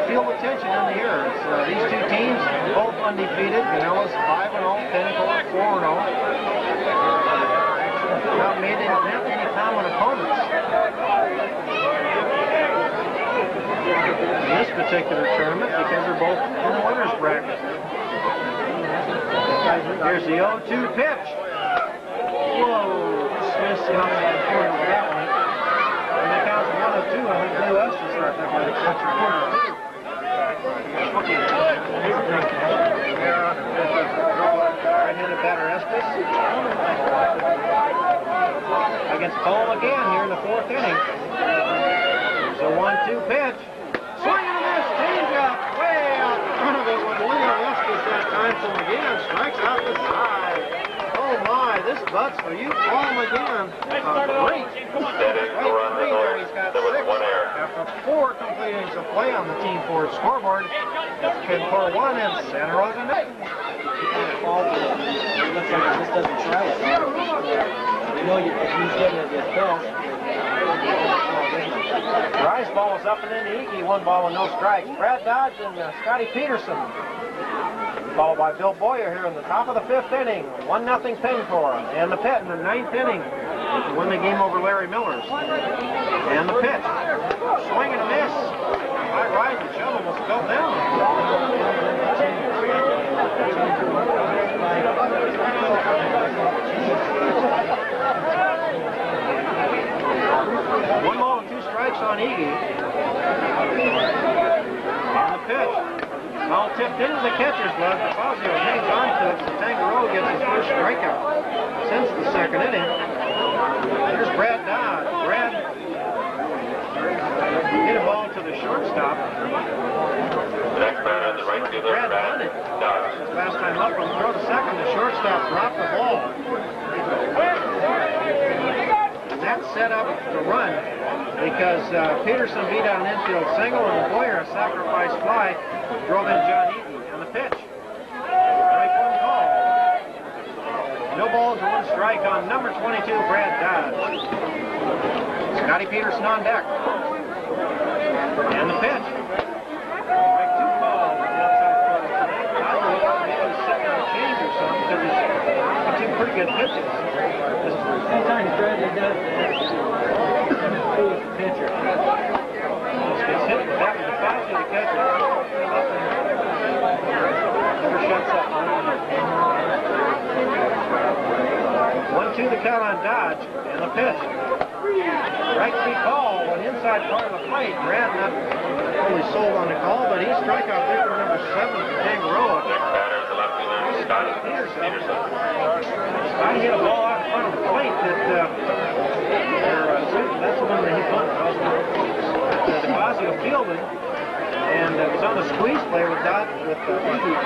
Feel the tension in the air. These 2 teams, both undefeated. Guanella's 5-0, Penn Corp 4-0. Not made any common opponents. In this particular tournament, because they're both in the winner's bracket. Here's the 0-2 pitch. Whoa, Smith's outside corner with that one. And the count's 1-2, and we blew us to start that by the country corner. Right-handed batter Estes. Against Cole again here in the 4th inning. So 1-2 pitch. Swing and a miss, changeup, way out in front of it with Leo Estes that time. So Magan strikes out the side. Oh my, this butts for you, Paul Magan. Great.
Steady, no run, no error. There was 1 error.
After 4 complete innings of play on the team forward scoreboard, it's Penn Corp 1 and Santa Rosa 9.
It looks like it just doesn't try it. You know, if he's getting it yourself.
Rise ball is up and in the Iggy, 1 ball and no strikes. Brad Dodge and Scotty Peterson. Followed by Bill Boyer here in the top of the 5th inning. 1-0 Penn Corp. And the pit in the 9th inning to win the game over Larry Miller's. And the pitch. Swing and a miss. High rise and Chubb almost fell down. One ball and 2 strikes on Iggy. And the pitch. Ball tipped into the catcher's glove. Fazio hangs on to it. So Tangaroa gets his first strikeout since the 2nd inning. Here's Brad Dodge. Brad hit a ball to the shortstop.
The next batter, the right fielder,
Brad
Brad Dodge.
His last time up from throw to second, the shortstop dropped the ball. And that set up the run because Peterson beat out an infield single and Boyer a sacrifice fly drove in John Eaton. And the pitch. Right one call. No ball. strike on number 22, Brad Dodge. Scotty Peterson on deck. And the pitch. Strike 2 ball on the outside corner. Maybe setting on a change or something because he's two pretty good pitches.
Sometimes Bradley does that. Who's the pitcher?
This gets hit with that with the fastball to catch it. Never shuts up. 1-2 the count on Dodge, and the pitch. Right to be called on the inside part of the plate. Grant not really sold on the call, but he's strikeout there for number 7 for Tangaroa.
Batter, the left-hander, Scotty Peterson.
Scotty hit a ball out in front of the plate that's the one that he put. DeFazio fielded, and it was on the squeeze play with Dot with Easy.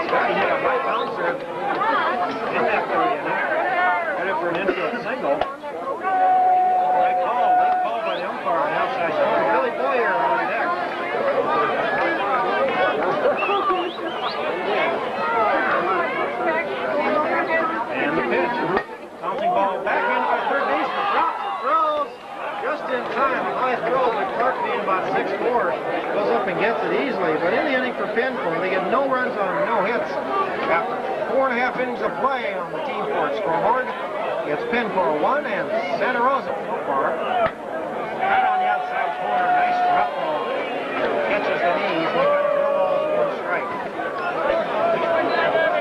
Scotty hit a high bouncer in that area. Headed for an infield single. Late call by the umpire on the outside corner. Billy Boyer on deck. And the pitch. Bouncing ball back in by third baseman. Drops and throws just in time. A high throw, but Clark being about 6'4", goes up and gets it easily. But in the inning for Penn Corp, they get no runs on no hits. After 4.5 innings of play on the team for scoreboard, it's Penn Corp 1 and Santa Rosa so far. Right on the outside corner, nice drop ball. Catches the knees. They got no balls and 1 strike.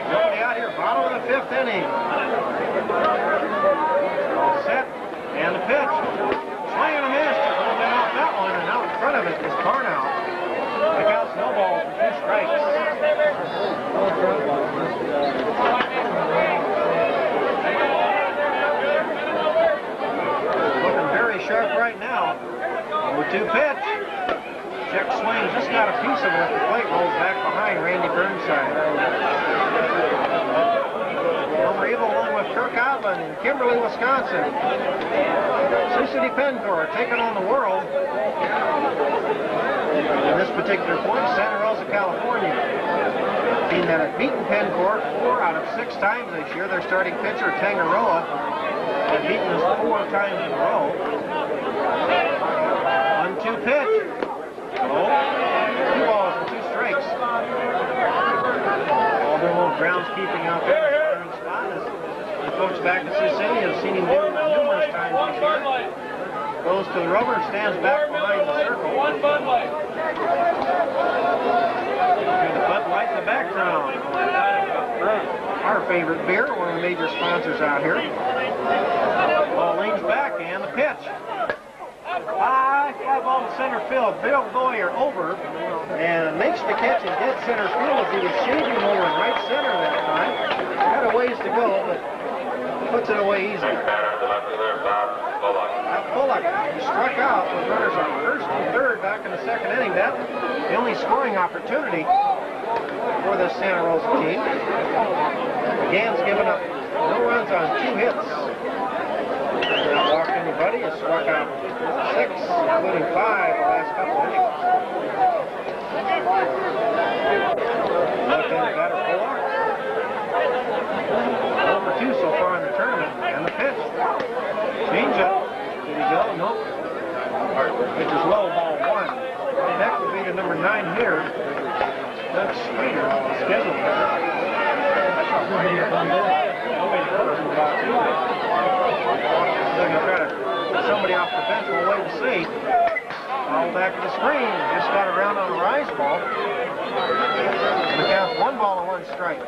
Nobody out here, bottom of the 5th inning. All set, and the pitch. Swing and a miss. Just a little bit off that one, and out in front of it is Carnell. The count's no balls for 2 strikes. Looking very sharp right now. 0-2 pitch. Check swing, just got a piece of it. The plate rolls back behind Randy Burnside. Homer Evil along with Kirk Odlin in Kimberley, Wisconsin. Sioux City Penn Corp taking on the world. At this particular point, Santa Rosa, California. A team that had beaten Penn Corp 4 out of 6 times this year. Their starting pitcher, Tangaroa, had beaten us 4 times in a row. 1-2 pitch. Oh, 2 balls and 2 strikes. All their little groundskeeping out there. The coach back in Sioux City has seen him do it numerous times this year. Goes to the rubber and stands back behind the circle. One Bud Light. The Bud Light in the background. Our favorite beer, one of the major sponsors out here. Ball leans back and the pitch. High fly ball to center field. Bill Boyer over and makes the catch in dead center field as he was shaving over in right center that time. Got a ways to go, but puts it away easy. Bullock struck out with runners on first and third back in the 2nd inning. That's the only scoring opportunity for the Santa Rosa team. Magan's given up no runs on 2 hits. Not walked anybody. Has struck out 6, including 5 the last couple of innings. Left-handed batter Bullock. 0-2 so far in the tournament, and the pitch. Change up. Did he go? Nope. Pitch is low, ball 1. Next will be the number 9 hitter. That's Streeter, scheduled hitter. Nobody knows about 2. They're going to try to put somebody off the bench. We'll wait and see. All back to the screen. Just got around on a rise ball. The count 1 ball and 1 strike.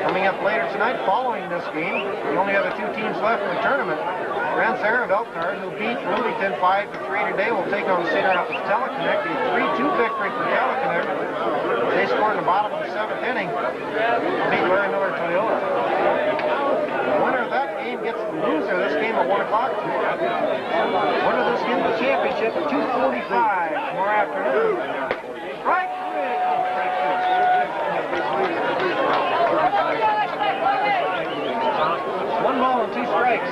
Coming up later tonight, following this game, the only other 2 teams left in the tournament, Grand Sarah and Elkhart, who beat Bloomington 5-3 today, will take on Cedar Rapids Teleconnect. A 3-2 victory for Teleconnect. They scored in the bottom of the 7th inning. Beat Larry Miller Toyota. The winner of that game gets the loser this game at 1 o'clock. Winner of this game the championship at 2:45 tomorrow afternoon. Strike 1 ball and 2 strikes.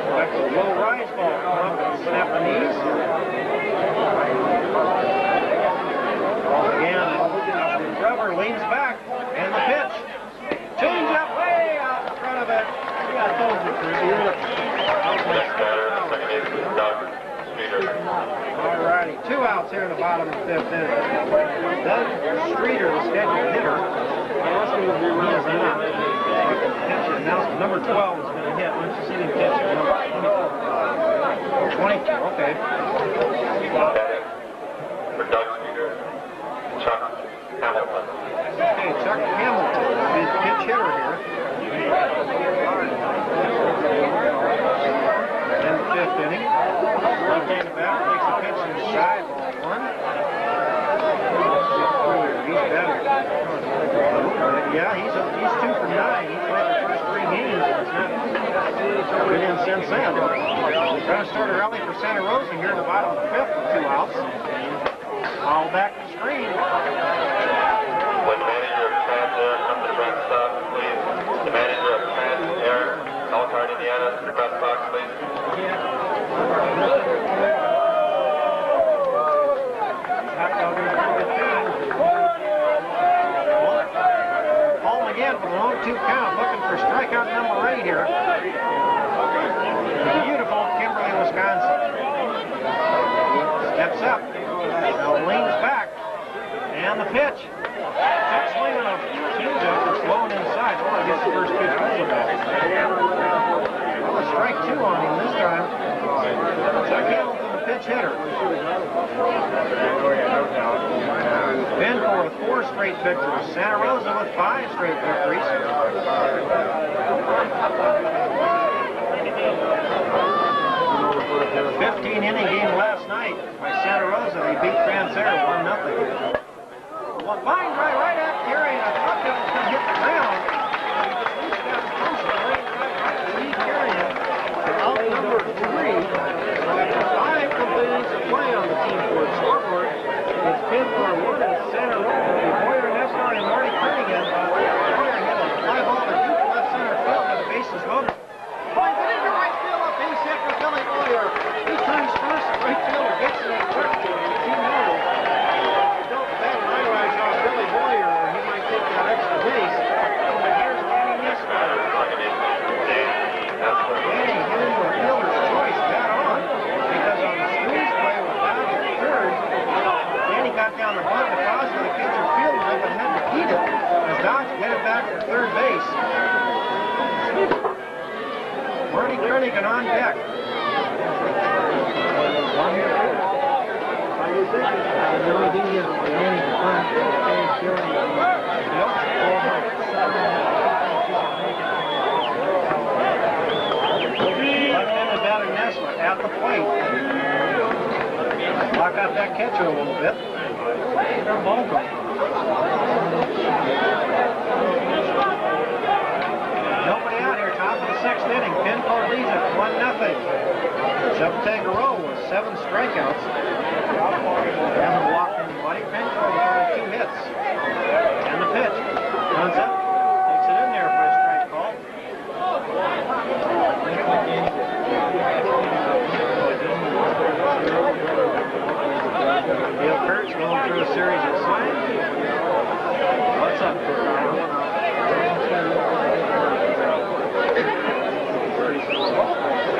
Back to the low rise ball. Come up and snap the knees.
Doug Streeter.
All righty, 2 outs here in the bottom of the 5th inning. Doug Streeter, the scheduled hitter. He is not. Pitch is announced. Number 12 is going to hit. Once you see him pitch, number 24. Okay.
Batting for Doug Streeter, Chuck Hamilton.
Okay, Chuck Hamilton, his pitch hitter here. In the 5th inning. Left-handed batter takes the pitch inside. Ball 1. He's better. Yeah, he's 2 for 9. He's played the first 3 games. It's not been in since then. Trying to start a rally for Santa Rosa here in the bottom of the 5th with 2 outs. All back to screen.
When the manager of Trans-Air comes to press box, please. The manager of Trans-Air, Elkhart, Indiana, to the press box, please.
Paul Magan with a 1-2 count, looking for strikeout number 8 here. Beautiful Kimberley, Wisconsin. Steps up, now leans back, and the pitch. Chuck swinging a changeup that's blowing inside. Oh, I guess the first pitch was back. Well, a strike 2 on him this time. Chuck Hamilton, the pitch hitter. Penn Corp with 4 straight victories. Santa Rosa with 5 straight victories. 15-inning game last night by Santa Rosa. They beat Trans-Air 1-0. One line right at Gary, and I thought that was going to hit the ground. He's got close to laying right to Lee Carrion. Out number 3. So after 5 complete innings of play on the team board scoreboard, it's Penn Corp 1 and Santa Rosa. Boyer Nessler and Marty Kernigan. Boyer hit a fly ball to deep left center field with the bases loaded. Point it into right field, a base hit for Billy Boyer. He turns first, right fielder gets it and quick. He knows. Don't bet my right off Billy Boyer, or he might take that extra base. But here's Danny Nessler. Danny hit into a fielder's choice, bat on, because on the squeeze play with down to third, Danny got down the bunt deposit of the catcher fielder up and had to beat it as Dodge get it back for third base. Marty Kernigan on deck. Left-handed batter Nessler at the plate. Lock out that catcher a little bit. Nobody out here, top of the 6th inning. Penn Corp leads it 1-0. Chubb Tangaroa with 7 strikeouts. Hasn't walked anybody. Penn Corp with only 2 hits. And the pitch. Runs up. Takes it in there for a strike call. Bill Kurtz going through a series of swings. What's up, Kurt?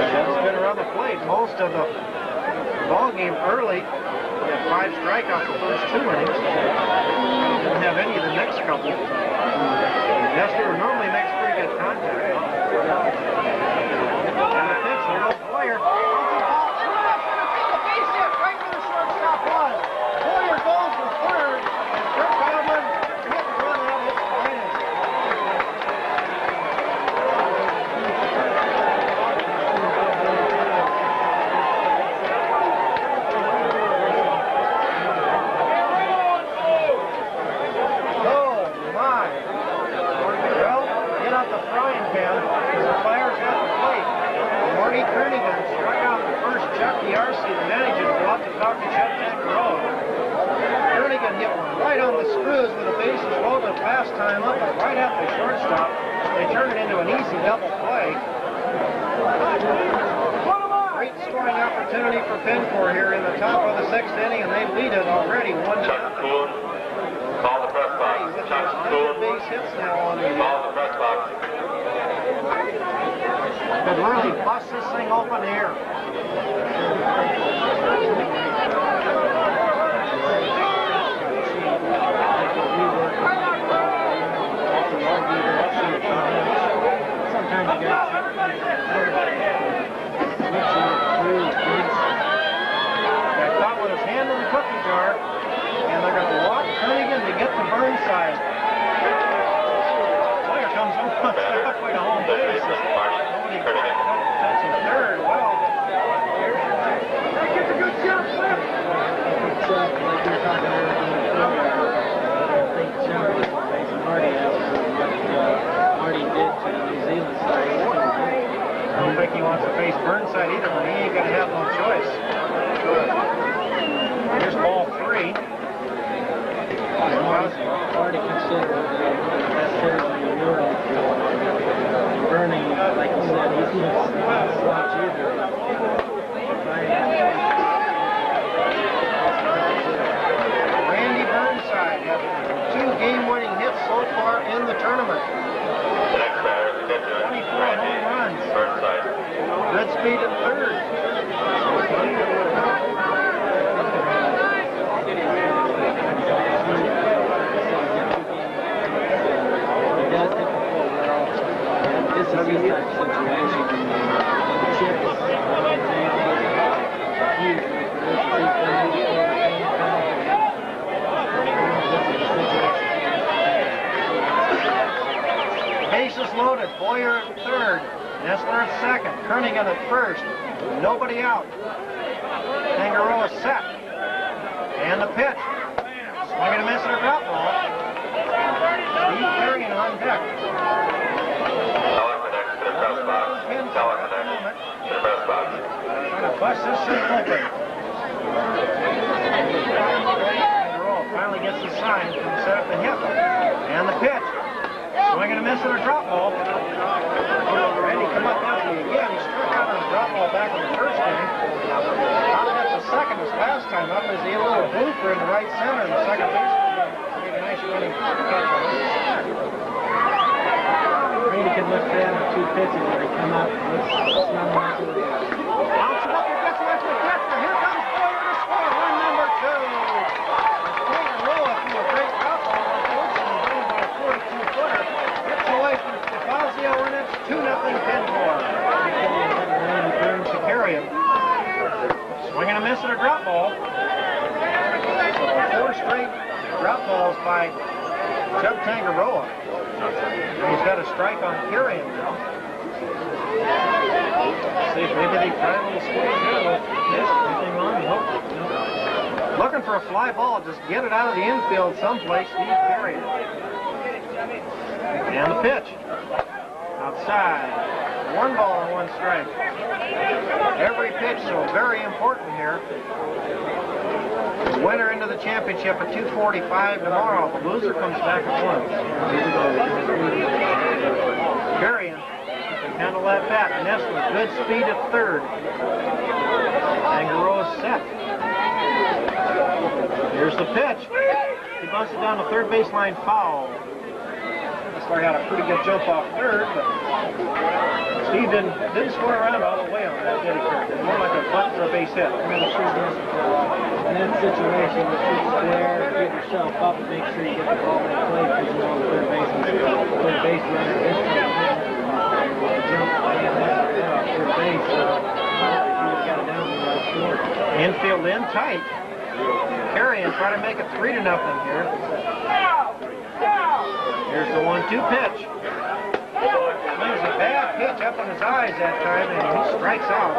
That's been around the plate most of the ball game early. He had 5 strikeouts the first 2 innings. Didn't have any of the next couple. Nessler normally makes pretty good contact. And the pitch, a little player. The base hit right where the shortstop was. Boyer goes to third, and Kurt Bauman hit the run out of his line. Marty Kernigan struck out the first Chuck ISC, the manager, to go out to talk to Chubb Tangaroa. Kernigan hit one right on the screws with the bases loaded, fast time up, and right at the shortstop. They turn it into an easy double play. Great scoring opportunity for Penn Corp here in the top of the 6th inning, and they lead it already 1-0.
Chuck Coon, call the press box. Chuck Coon,
base hits now on the
call the press box.
could really bust this thing open here. that either, but he ain't going to have no choice. Here's ball 3.
Hard to consider the best hitter in the world. Bernie, like you said, he's not slouch either.
Randy Burnside has 2 game-winning hits so far in the tournament.
The next batter is catcher,
24
Randy
home runs.
Burnside.
Good speed at third.
This is his type of situation. Chips,
Bases loaded. Boyer at third. Nestler at second. Kernigan at first. Nobody out. Tangaroa set. And the pitch. Swing and a miss and a drop ball. Steve Kerrigan on deck.
Teller connects to the press box. Teller connects to the press box.
Trying to bust this thing open. Tangaroa finally gets the sign to set up the hit. And the pitch. Swing and a miss and a drop ball. Randy come up empty again. He struck out on a drop ball back in the first inning. Out of the second his last time up is a little blooper in the right center. And the second baseman made a nice running catch.
Randy can look down at 2 pitches when they come up. Let's smell them out.
Bounce it up and gets away from the catcher. Here comes Boyer to score. Run number 2. Tangaroa threw a great drop ball. Unfortunately, going by a 42-footer. Gets away from Fazio, and it's 2-0 Penn Corp. Randy Burns to carry him. Swing and a miss and a drop ball. So 4 straight drop balls by Chubb Tangaroa. He's got a strike on Carrion now. See if maybe they finally squeeze in with this. Anything wrong? Nope. Looking for a fly ball. Just get it out of the infield someplace. Steve Carrion. And the pitch. Outside. 1 ball and 1 strike. Every pitch so very important here. The winner into the championship at 2:45 tomorrow. The loser comes back at 1. Carrion can handle that bat. Nestler, good speed at third. Tangaroa set. Here's the pitch. He bunts it down the third baseline foul. Nestler had a pretty good jump off third, but Steve didn't score around all the way on that, did he? More like a bunt for a base hit.
In that situation, you shoot square, get yourself up, and make sure you get the ball in play because you know the third base runner this time jump off third base. So if you got it down, you got to score.
Infield in tight. Carrion trying to make it 3-0 here. Here's the 1-2 pitch. There's a bad pitch up in his eyes that time, and he strikes out.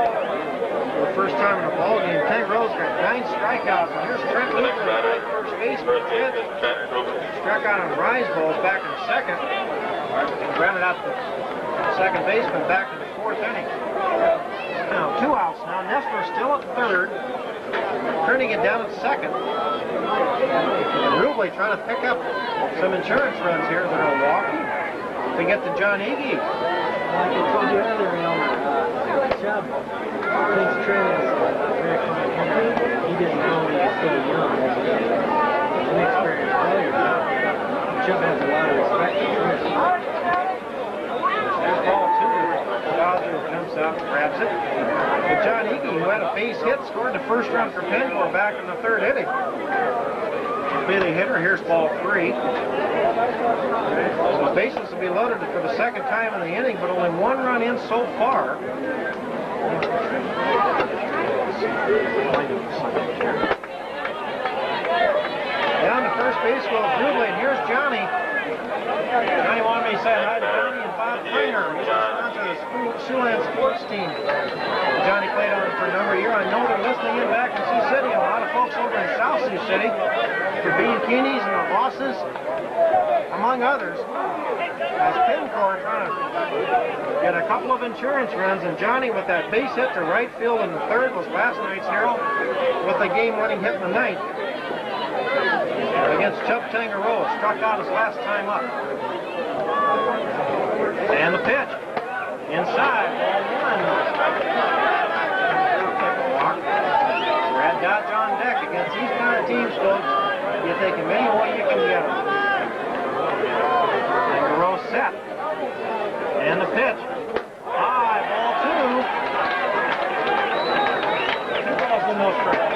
For the first time in a ball game, Tangaroa's got 9 strikeouts. And here's Trent Luker, first baseman. Struck out on rise balls back in the second. And grounded out the second baseman back in the 4th inning. Now 2 outs now. Nestler still at third. Kernigan down at second. And Rubley trying to pick up some insurance runs here in Milwaukee to get to John Iggy.
Like I told you earlier, Chubb thinks Trent is very competent. He didn't know he was so young. He's an experienced player. Chubb has a lot of respect for Trent.
There's ball 2. Fazio jumps out and grabs it. But John Iggy, who had a base hit, scored the first run for Penn Corp back in the 3rd inning. Bailey hitter, here's ball 3. So the bases will be loaded for the 2nd time in the inning, but only 1 run in so far. Down to first base goes Rubley, and here's Johnny. Johnny wanted me to say hi to Johnny and Bob Klinger. He's the sponsor of the Siouxland sports team. Johnny played on it for a number of years. I know they're listening in back in Sioux City. A lot of folks over in South Sioux City for Bean Keeney's and the losses, among others. As Penn Corp trying to get a couple of insurance runs, and Johnny with that base hit to right field in the third was last night's hero with the game-winning hit in the ninth against Chubb Tangaroa. Struck out his last time up. And the pitch. Inside, ball one. Brad Dodge on deck against these kind of teams, folks. You take him any way you can get him. Tangaroa set. And the pitch. High, ball two. 2 balls and no strikes.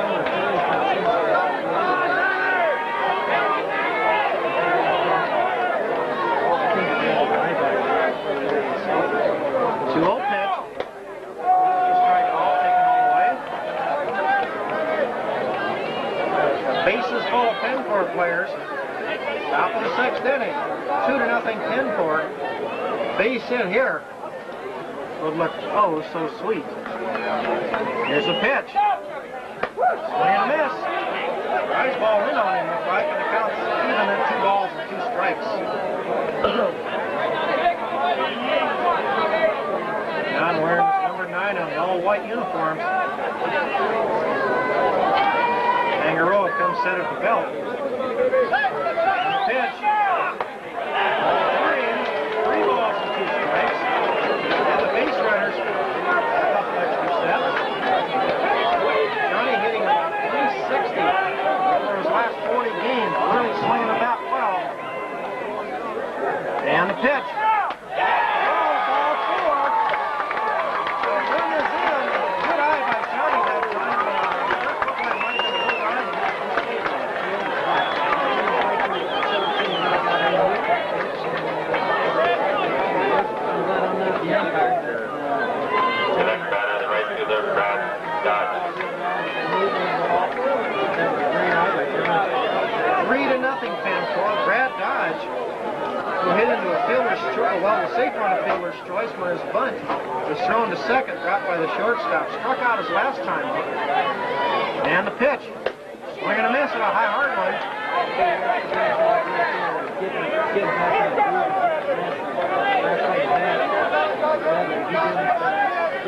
Bases full of Penn Corp players. Top of the 6th inning. 2-0 Penn Corp. Base hit here would look oh so sweet. Here's a pitch. Swing and a miss. Nice ball in on him, looks like, and the count's even at 2 balls and 2 strikes. John wearing number 9 on the all-white uniforms. Tangaroa comes set at the belt. Pitch. 3 balls and 2 strikes. And the base runners, a couple extra steps. Johnny hitting about 360 over his last 40 games. Really swinging about well. And the pitch. Who hit into a fielder's choice, well, was safe on a fielder's choice when his bunt was thrown to second, dropped by the shortstop. Struck out his last time up. And the pitch. Swing and a miss at a high hard one.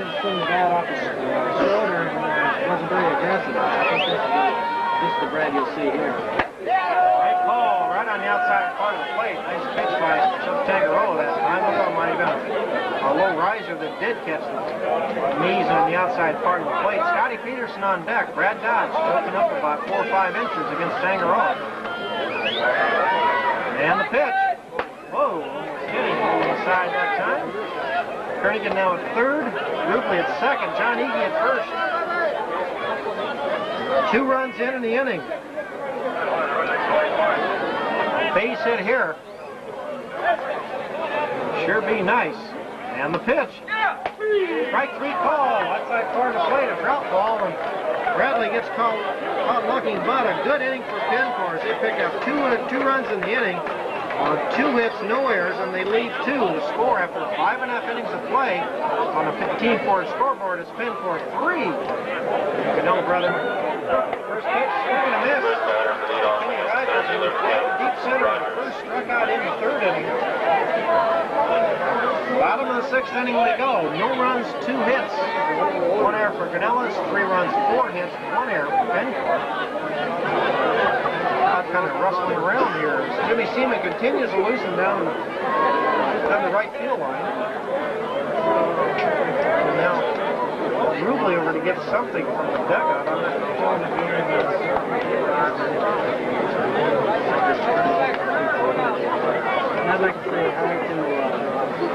Didn't swing the bat off his shoulder and wasn't very aggressive. I think this is the Brad you'll see here.
Right ball, right on the outside part of the plate. Nice pitch by Tangaroa that time. Look how might have been a low riser that did catch the knees on the outside part of the plate. Scotty Peterson on deck. Brad Dodge opened up about 4 or 5 inches against Tangaroa. And the pitch. Whoa, hitting on the side that time. Kernigan now at third. Rupley at second. John Egan at first. 2 runs in the inning. Base hit here. Sure be nice. And the pitch. Strike 3 call. Outside part of the plate. A drop ball. And Bradley gets caught looking, but a good inning for Penn Corp. They pick up 2 runs in the inning on 2 hits, no errors, and they lead 2 to score after 5.5 innings of play. On a 15-4 scoreboard, it's Penn Corp 3. Guanella brother. First pitch, swing and a miss. Deep center on the first, struck out in the 3rd inning. Bottom of the 6th inning we go. No runs, 2 hits. 1 error for Guanella. 3 runs, 4 hits, 1 error for Penn Corp. Kind of rustling around here. Jimmy Seaman continues to loosen down the right field line. And now Rubley over to get something from the dugout. I'm not sure if
I'd like to say hi to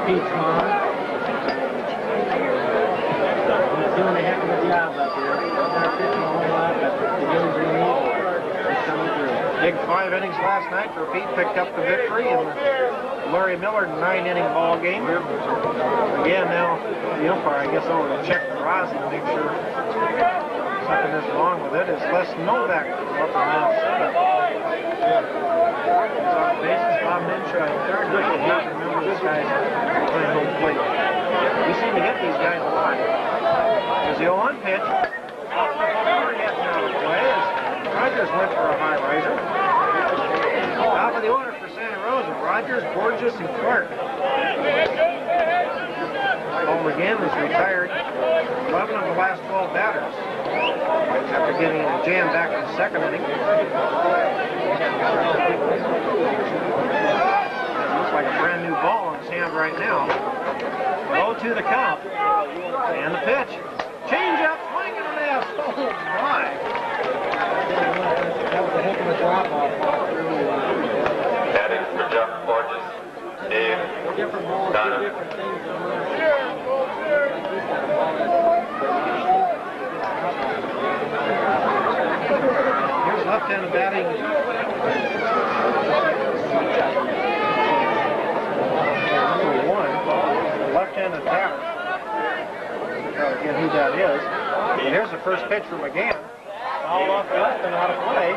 Pete's mom. He's doing a heck of a job up here. He's not pitching a whole lot, but the games we need are coming through.
Big 5 innings last night for Pete, picked up the victory in the Larry Miller 9-inning ball game. Again, now the umpire, I guess, over to check the rosin to make sure something is wrong with it. Is Les Novak up and down seventh. He's off bases, Bob Minshaw in third. You have to remember this guy's playing home plate. We seem to get these guys a lot. There's the 0-1 pitch. Rogers went for a high riser. Top of the order for Santa Rosa, Bryce Rogers, Borges, and Clark. Paul Magan was retired 11 of the last 12 batters after getting a jam back in the second inning. Looks like a brand new ball on his hand right now. 0-2 the count. And the pitch. Change up, swing and a miss. Oh my.
That was a heck of a drop off.
Batting for Chubb, Borges, Dave,
Different balls,
Donna.
do different things.
Here's left-handed batting. Number 1, left-handed batter. Again, who that is. And here's the first pitch from Magan. Fouled off the left and out of play.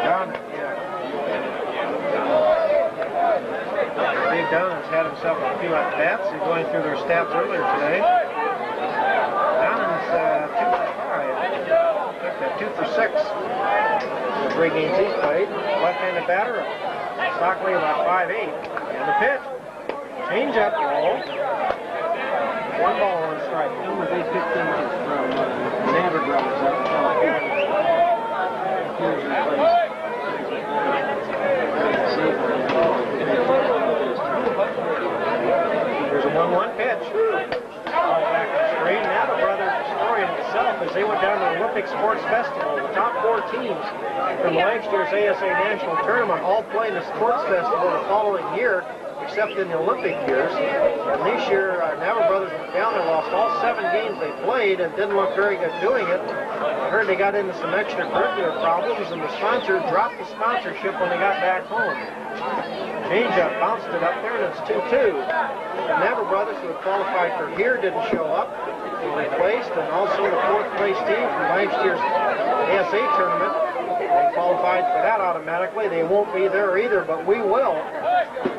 Down, Big Don has had himself a few at-bats. He's going through their stats earlier today. Downan's 2 for 5. 2 for 6. The 3 games he's played. Left-handed batter. Stockley about 5'8". And the pitch. Change up roll. 1 ball, 1 strike.
Number they picked them up from Xander Brothers.
There's a 1-1 pitch. Ball back to straight. Now the Brothers' story in itself as they went down to the Olympic Sports Festival. The top 4 teams from last year's ASA National Tournament all played in the Sports Festival the following year, except in the Olympic years. And this year, Nava Brothers went down there, lost all 7 games they played, and didn't look very good doing it. I heard they got into some extracurricular problems, and the sponsor dropped the sponsorship when they got back home. Changeup bounced it up there, and it's 2-2. The Nava Brothers, who had qualified for here, didn't show up. They were replaced, and also the 4th place team from last year's ASA tournament. They qualified for that automatically. They won't be there either, but we will.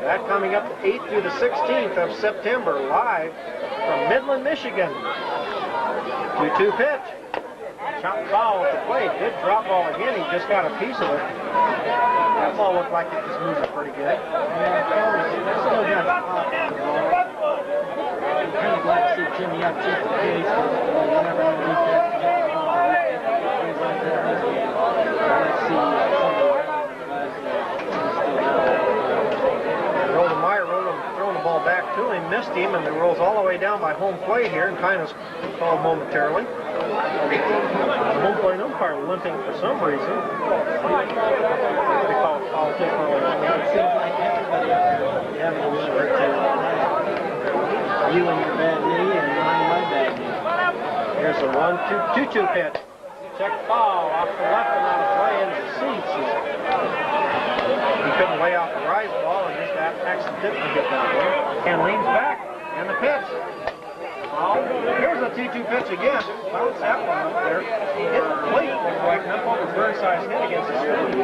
That coming up the 8th through the 16th of September, live from Midland, Michigan. 2-2 pitch. Chop foul at the plate. Good drop ball again. He just got a piece of it. That ball looked like it was moving pretty good.
I'm kind of glad to see Jimmy up just in case. You never know these guys things like that. Let's see.
Throwing the ball back to him, missed him, and it rolls all the way down by home plate here, and kind of called momentarily. The home plate umpire limping for some reason. They call it foul tip.
It seems like everybody up there is having a limit too. You and your bad knee, and mine my bad knee.
Here's the 1-2 pitch. Check foul off the left and out of play into the seats. He couldn't lay off the rise ball and just accidentally hit that one. And leans back, and the pitch. Here's a 2-2 pitch again. Bounce that one up there. Hit the plate, looked like an up over Burnside's hit against the screen.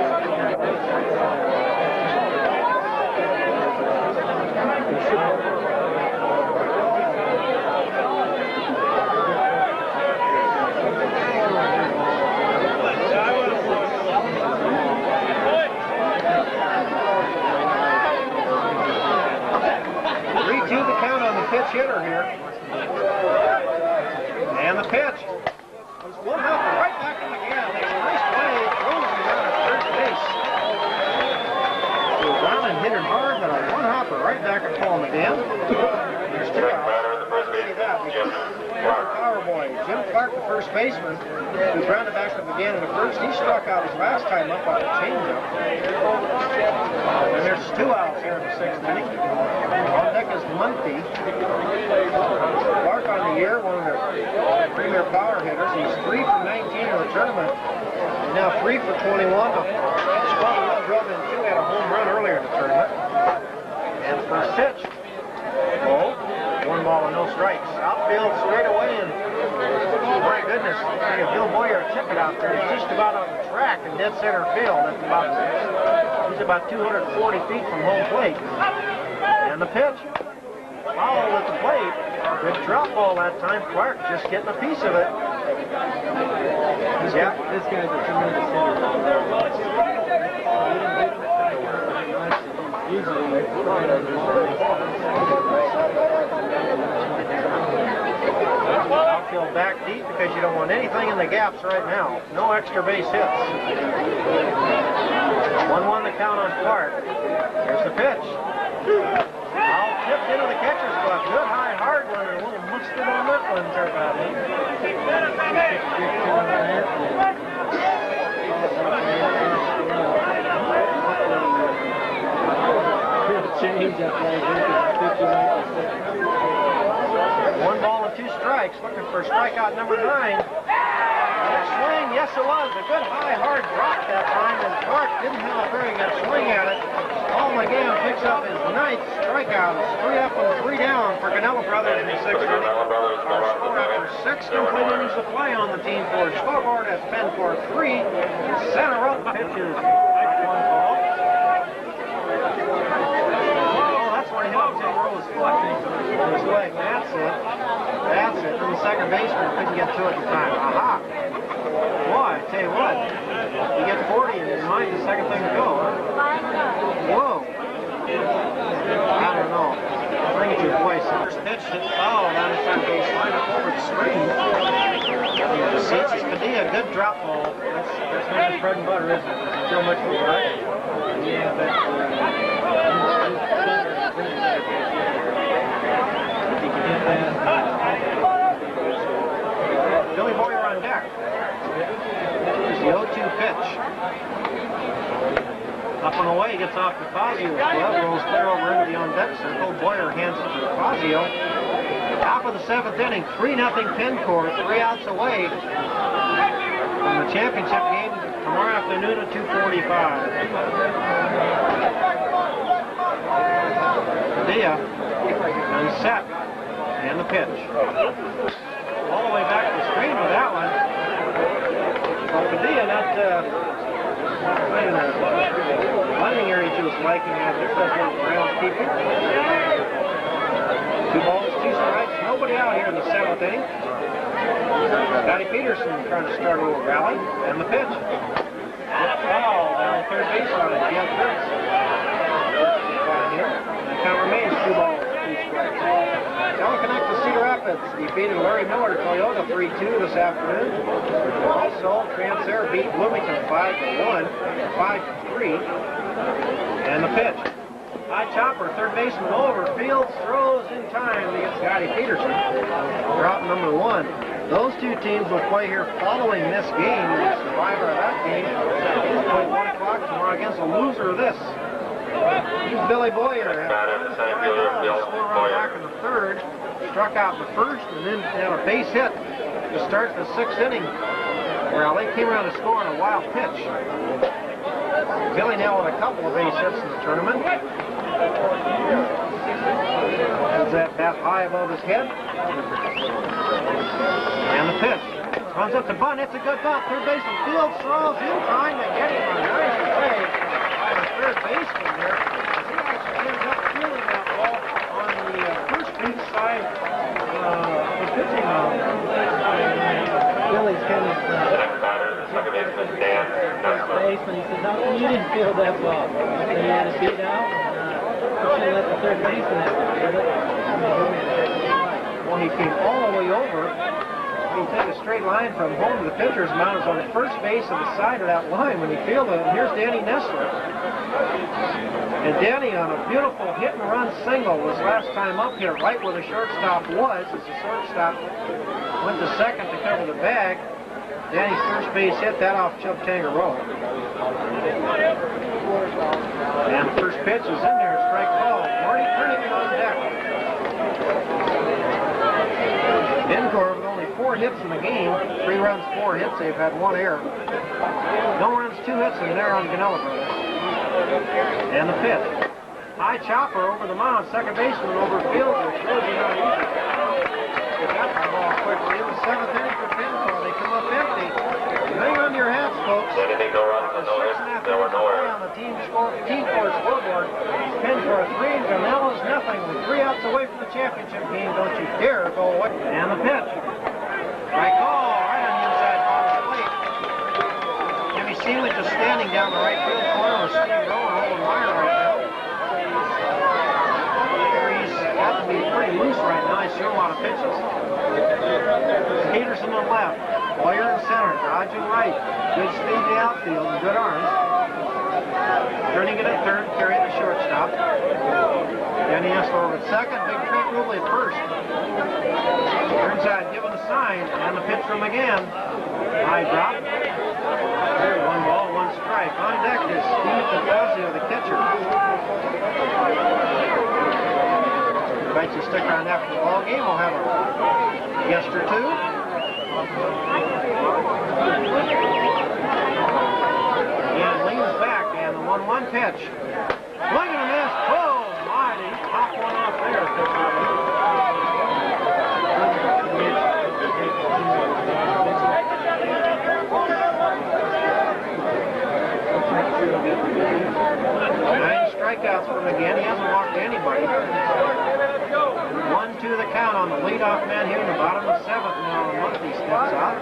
The count on the pitch hitter here. And the pitch. Was 1-0 right back in again. Nice play. Throws him down at third base. So down and hit him hard, but a 1-hopper right back at Paul Magan. There's 2 outs. See that. Power boy. Jim Clark, the first baseman, who grounded back to Magan in the first. He struck out his last time up on a changeup. And there's 2 outs here in the 6th inning. On deck is Munty. Clark on the year, one of the premier power hitters. He's 3 for 19 in the tournament. He's now 3 for 21. Squad drove in 2, had a home run earlier in the tournament. And the first pitch. Oh, 1 ball and no strikes. Outfield straight away, and my goodness, if Bill Boyer took it out there, he's just about on the track in dead center field. He's about 240 feet from home plate. And the pitch. Foul at the plate. Good drop ball that time. Clark just getting a piece of it.
This guy's a tremendous hitter.
Outfield back deep because you don't want anything in the gaps right now. No extra base hits. 1-1 the count on Clark. Here's the pitch. Foul tipped into the catcher's glove. Good high hard one. A little mustard on that one turned out.
Change up right here.
1 ball and 2 strikes. Looking for strikeout number 9. Swing, yes it was. A good high hard drop that time, and Clark didn't have a very good swing at it. Magan picks up his 9th strikeout. It's 3 up and 3 down for Guanella Brothers in the 6th inning. Our score after 6 complete innings of play on the team for scoreboard at Penn Corp 3. Tangaroa pitches. Tangaroa's flushing his leg. That's it. That's it. And the second baseman couldn't get to it in time. Aha! Boy, I tell you what. You get 40 and your mind the second thing to go, huh? Whoa. I don't know. Bring it to your voice. First pitch hit foul down the second baseline up over the screen. The seats is Padilla. Good drop ball. That's not his bread and butter, isn't it? There's so much for right? Yeah, but Billy Boyer on deck. Here's the 0-2 pitch. Up and away, gets off to Fazio's glove, rolls clear over into the on-deck circle. Boyer hands it to Fazio. Top of the 7th inning, 3-0 Penn Corp, 3 outs away from the championship game tomorrow afternoon at 2:45. Padilla and set, and the pitch. All the way back to the screen with that one. Well, Padilla not playing a landing area to his liking after groundskeeping. 2 balls, 2 strikes, nobody out here in the 7th inning. Scotty Peterson trying to start a little rally, and the pitch. Foul down the third baseline. Again, first. The count remains 2 balls, 2 strikes. Teleconnect to Cedar Rapids defeated Larry Miller Toyota 3-2 this afternoon. Also, Transair beat Bloomington 5-1, 5-3. And the pitch. High chopper, third baseman over. Fields throws in time to get Scotty Peterson. Drop number 1. Those 2 teams will play here following this game. The survivor of that game will play 1 o'clock tomorrow against a loser of this. Here's Billy Boyer. Back in the 3rd, struck out the 1st, and then had a base hit to start the 6th inning. Rally came around to score on a wild pitch. Billy now with a couple of base hits in the tournament. Has that bat high above his head. And the pitch. Runs up the bunt. It's a good bunt. Third baseman Fields throws in time to get him a nice play by the third baseman there. He actually ended up fielding that ball on the first base side of the pitching mound.
Billy's kind of
second baseman Dan.
baseman. He said, "No, you didn't field that ball." And he had to beat out. You should let the third baseman have to field it.
Well, he came all the way over. He took a straight line from home to the pitcher's mound. It was on the first base of the side of that line when he fielded it. And here's Danny Nessler. And Danny on a beautiful hit-and-run single was last time up here, right where the shortstop was, as the shortstop went to second to cover the bag. Danny's first base hit that off Chubb Tangaroa. And the first pitch is in there, strike ball. Marty Kernigan on deck. Penn Corp with only 4 hits in the game. 3 runs, 4 hits. They've had 1 error. No runs, 2 hits in there on Guanella Brothers. And the pitch. High chopper over the mound. Second baseman over fielder. Throws it out easy. They got the ball quickly. In the 7th inning for Penn Corp. They come up empty. Hang on to your hats, folks.
Anything no runs, no hits. There were no errors.
On the team scoreboard. Penn Corp 3 and Guanella's nothing. With 3 outs away from the championship game. Don't you dare go away. And the pitch. Right call. Right on the inside part of the plate. Jimmy Seelig just standing down the right field corner with Steve Rowe and Owen Meyer right now. lot of pitches. Peterson on left. Boyer in center. Dodge in right. Good speed to outfield and good arms. Turning it at third, carry it to shortstop. Danny Esler over at second. Big Trent Rubley at first. Turns out given a sign, and the pitch from Magan. High drop. One ball, one strike. On deck is Steve DeFazio, the catcher. Invite you to stick around after the ball game. We'll have a guest or two. And leans back, and the 1-1 pitch. Swing and a miss. Oh, mighty. Top one off there. Nine strikeouts from Magan. He hasn't walked anybody. 1-2 the count on the leadoff man here in the bottom of the seventh. Now Monty steps out.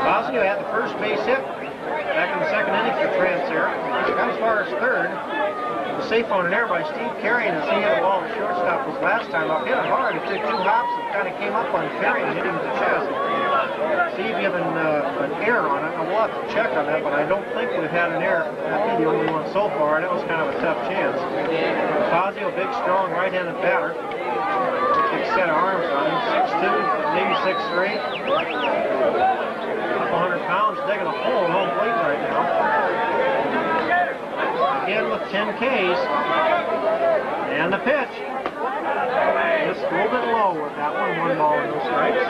Fazio had the first base hit back in the second inning for Transer. Got as far as third. The safe on an air by Steve Carey, and as he hit the ball to shortstop was last time up. Hit it hard. It took 2 hops and kind of came up on Carey and hit him in the chest. Steve given an error on it. We'll have to check on that, but I don't think we've had an error. That'd be the only one so far, and it was kind of a tough chance. Fazio, big, strong, right-handed batter. Big set of arms on him, 6'2", maybe 6'3". Couple 100 pounds, digging a hole in home plate right now. Again with 10 Ks. And the pitch. Just a little bit low with that one. 1 ball and no strikes.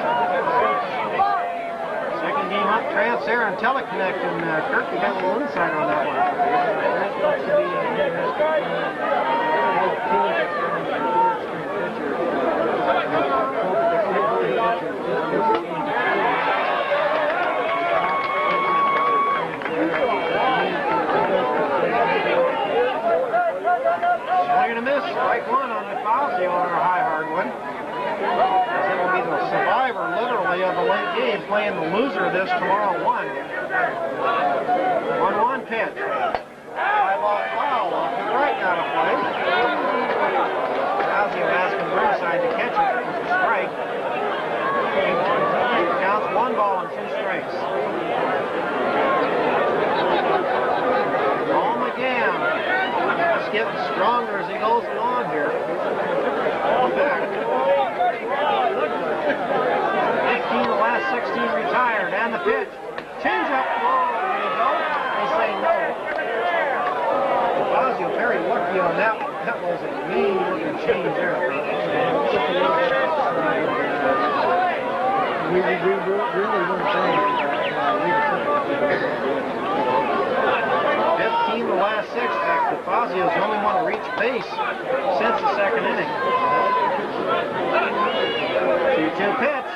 Second game up, Transer and Teleconnect, and Kirk, you got a little insight on that one. Swing and a miss, strike one on the Fazio on our high hardwood. It will be the survivor, literally, of the late game, playing the loser of this tomorrow 1. 1-1 pitch. High ball foul off the right out of play. Fazio asking Burnside to catch it. It was a strike. Counts 1 ball and 2 strikes. Ball Magan. He's getting stronger as he goes along here. Back. 15 the last 16 retired, and the pitch. Change up. Oh, there you go. They say no. Fazio very lucky on that one. That was a mean looking change there. 15 the last 6. Fazio's the only one to reach base since the second inning. 2-2 pitch.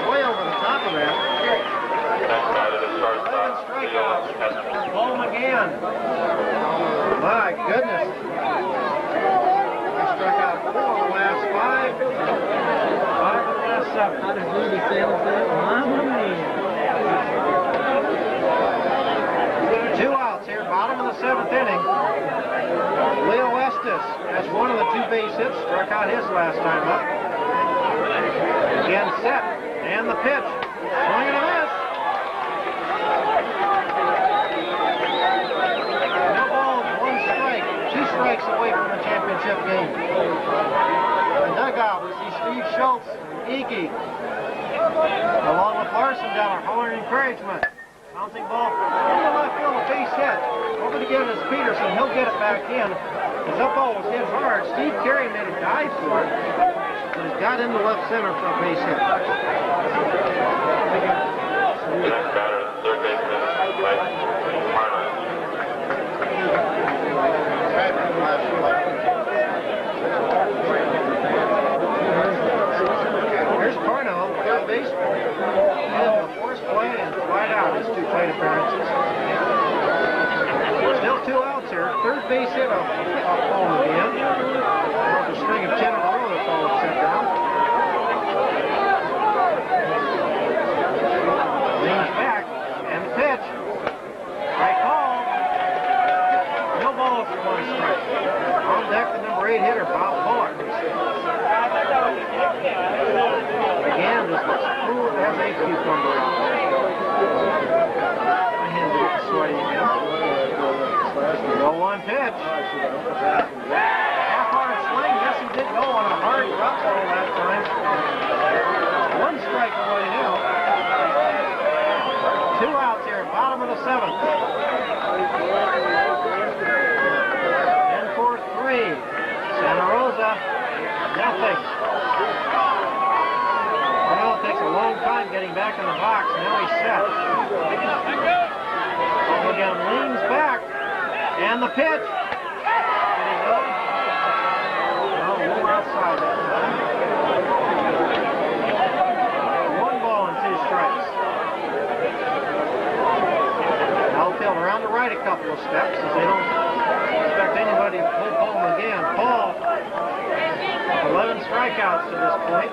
Way over the top of that. Ball Magan. My goodness. He struck out 4 of the last 5. 5 of the last 7.
How does Rudy sail that? Mama mia.
2 outs here, bottom of the 7th inning. Leo Estes has one of the 2 base hits, struck out his last time up. Again set, and the pitch. Swing and a miss. No balls, 1 strike. 2 strikes away from the championship game. The dugout, we see Steve Schultz and Iggy, along with Larson down our hollering encouragement. Bouncing ball in the left field, a base hit. Over to give it is Peterson. He'll get it back in. His up ball was hit hard. Steve Carey made a dive for it, but it got into left center for a base hit.
The next batter, third baseman, Mike Marner.
great hitter, Bob Bullock. Again, this looks cool as a cucumber. My hands are getting sweaty again. 0-1 pitch. Half-hearted swing. Yes, he did go on a hard rough roll that time. One strike away now. 2 outs here, bottom of the 7th. Penn Corp 3. Santa Rosa, nothing. Well, it takes a long time getting back in the box. Now he's set. Again, leans back. And the pitch. Did he go? No, more outside that time. 1 ball and 2 strikes. Outfield around the right a couple of steps as they don't expect anybody to pull Paul Magan. Paul, 11 strikeouts to this point.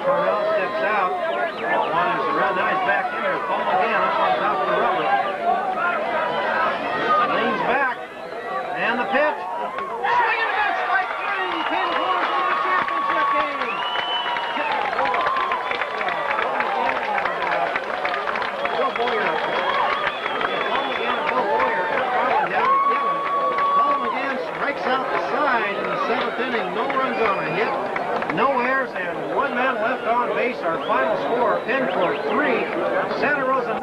Cornell steps out. There's a real nice back in there. Paul Magan up on top of the rubber. Leans back. And the pitch. Swing and a miss, strike 3. Penn Corp in the championship game. Bill Boyer. Paul Magan and Bill Boyer traveling down to Kevin. Paul Magan strikes out the side in the 7th inning. No runs on a hit. No errors and 1 man left on base. Our final score, Penn Corp 3, Santa Rosa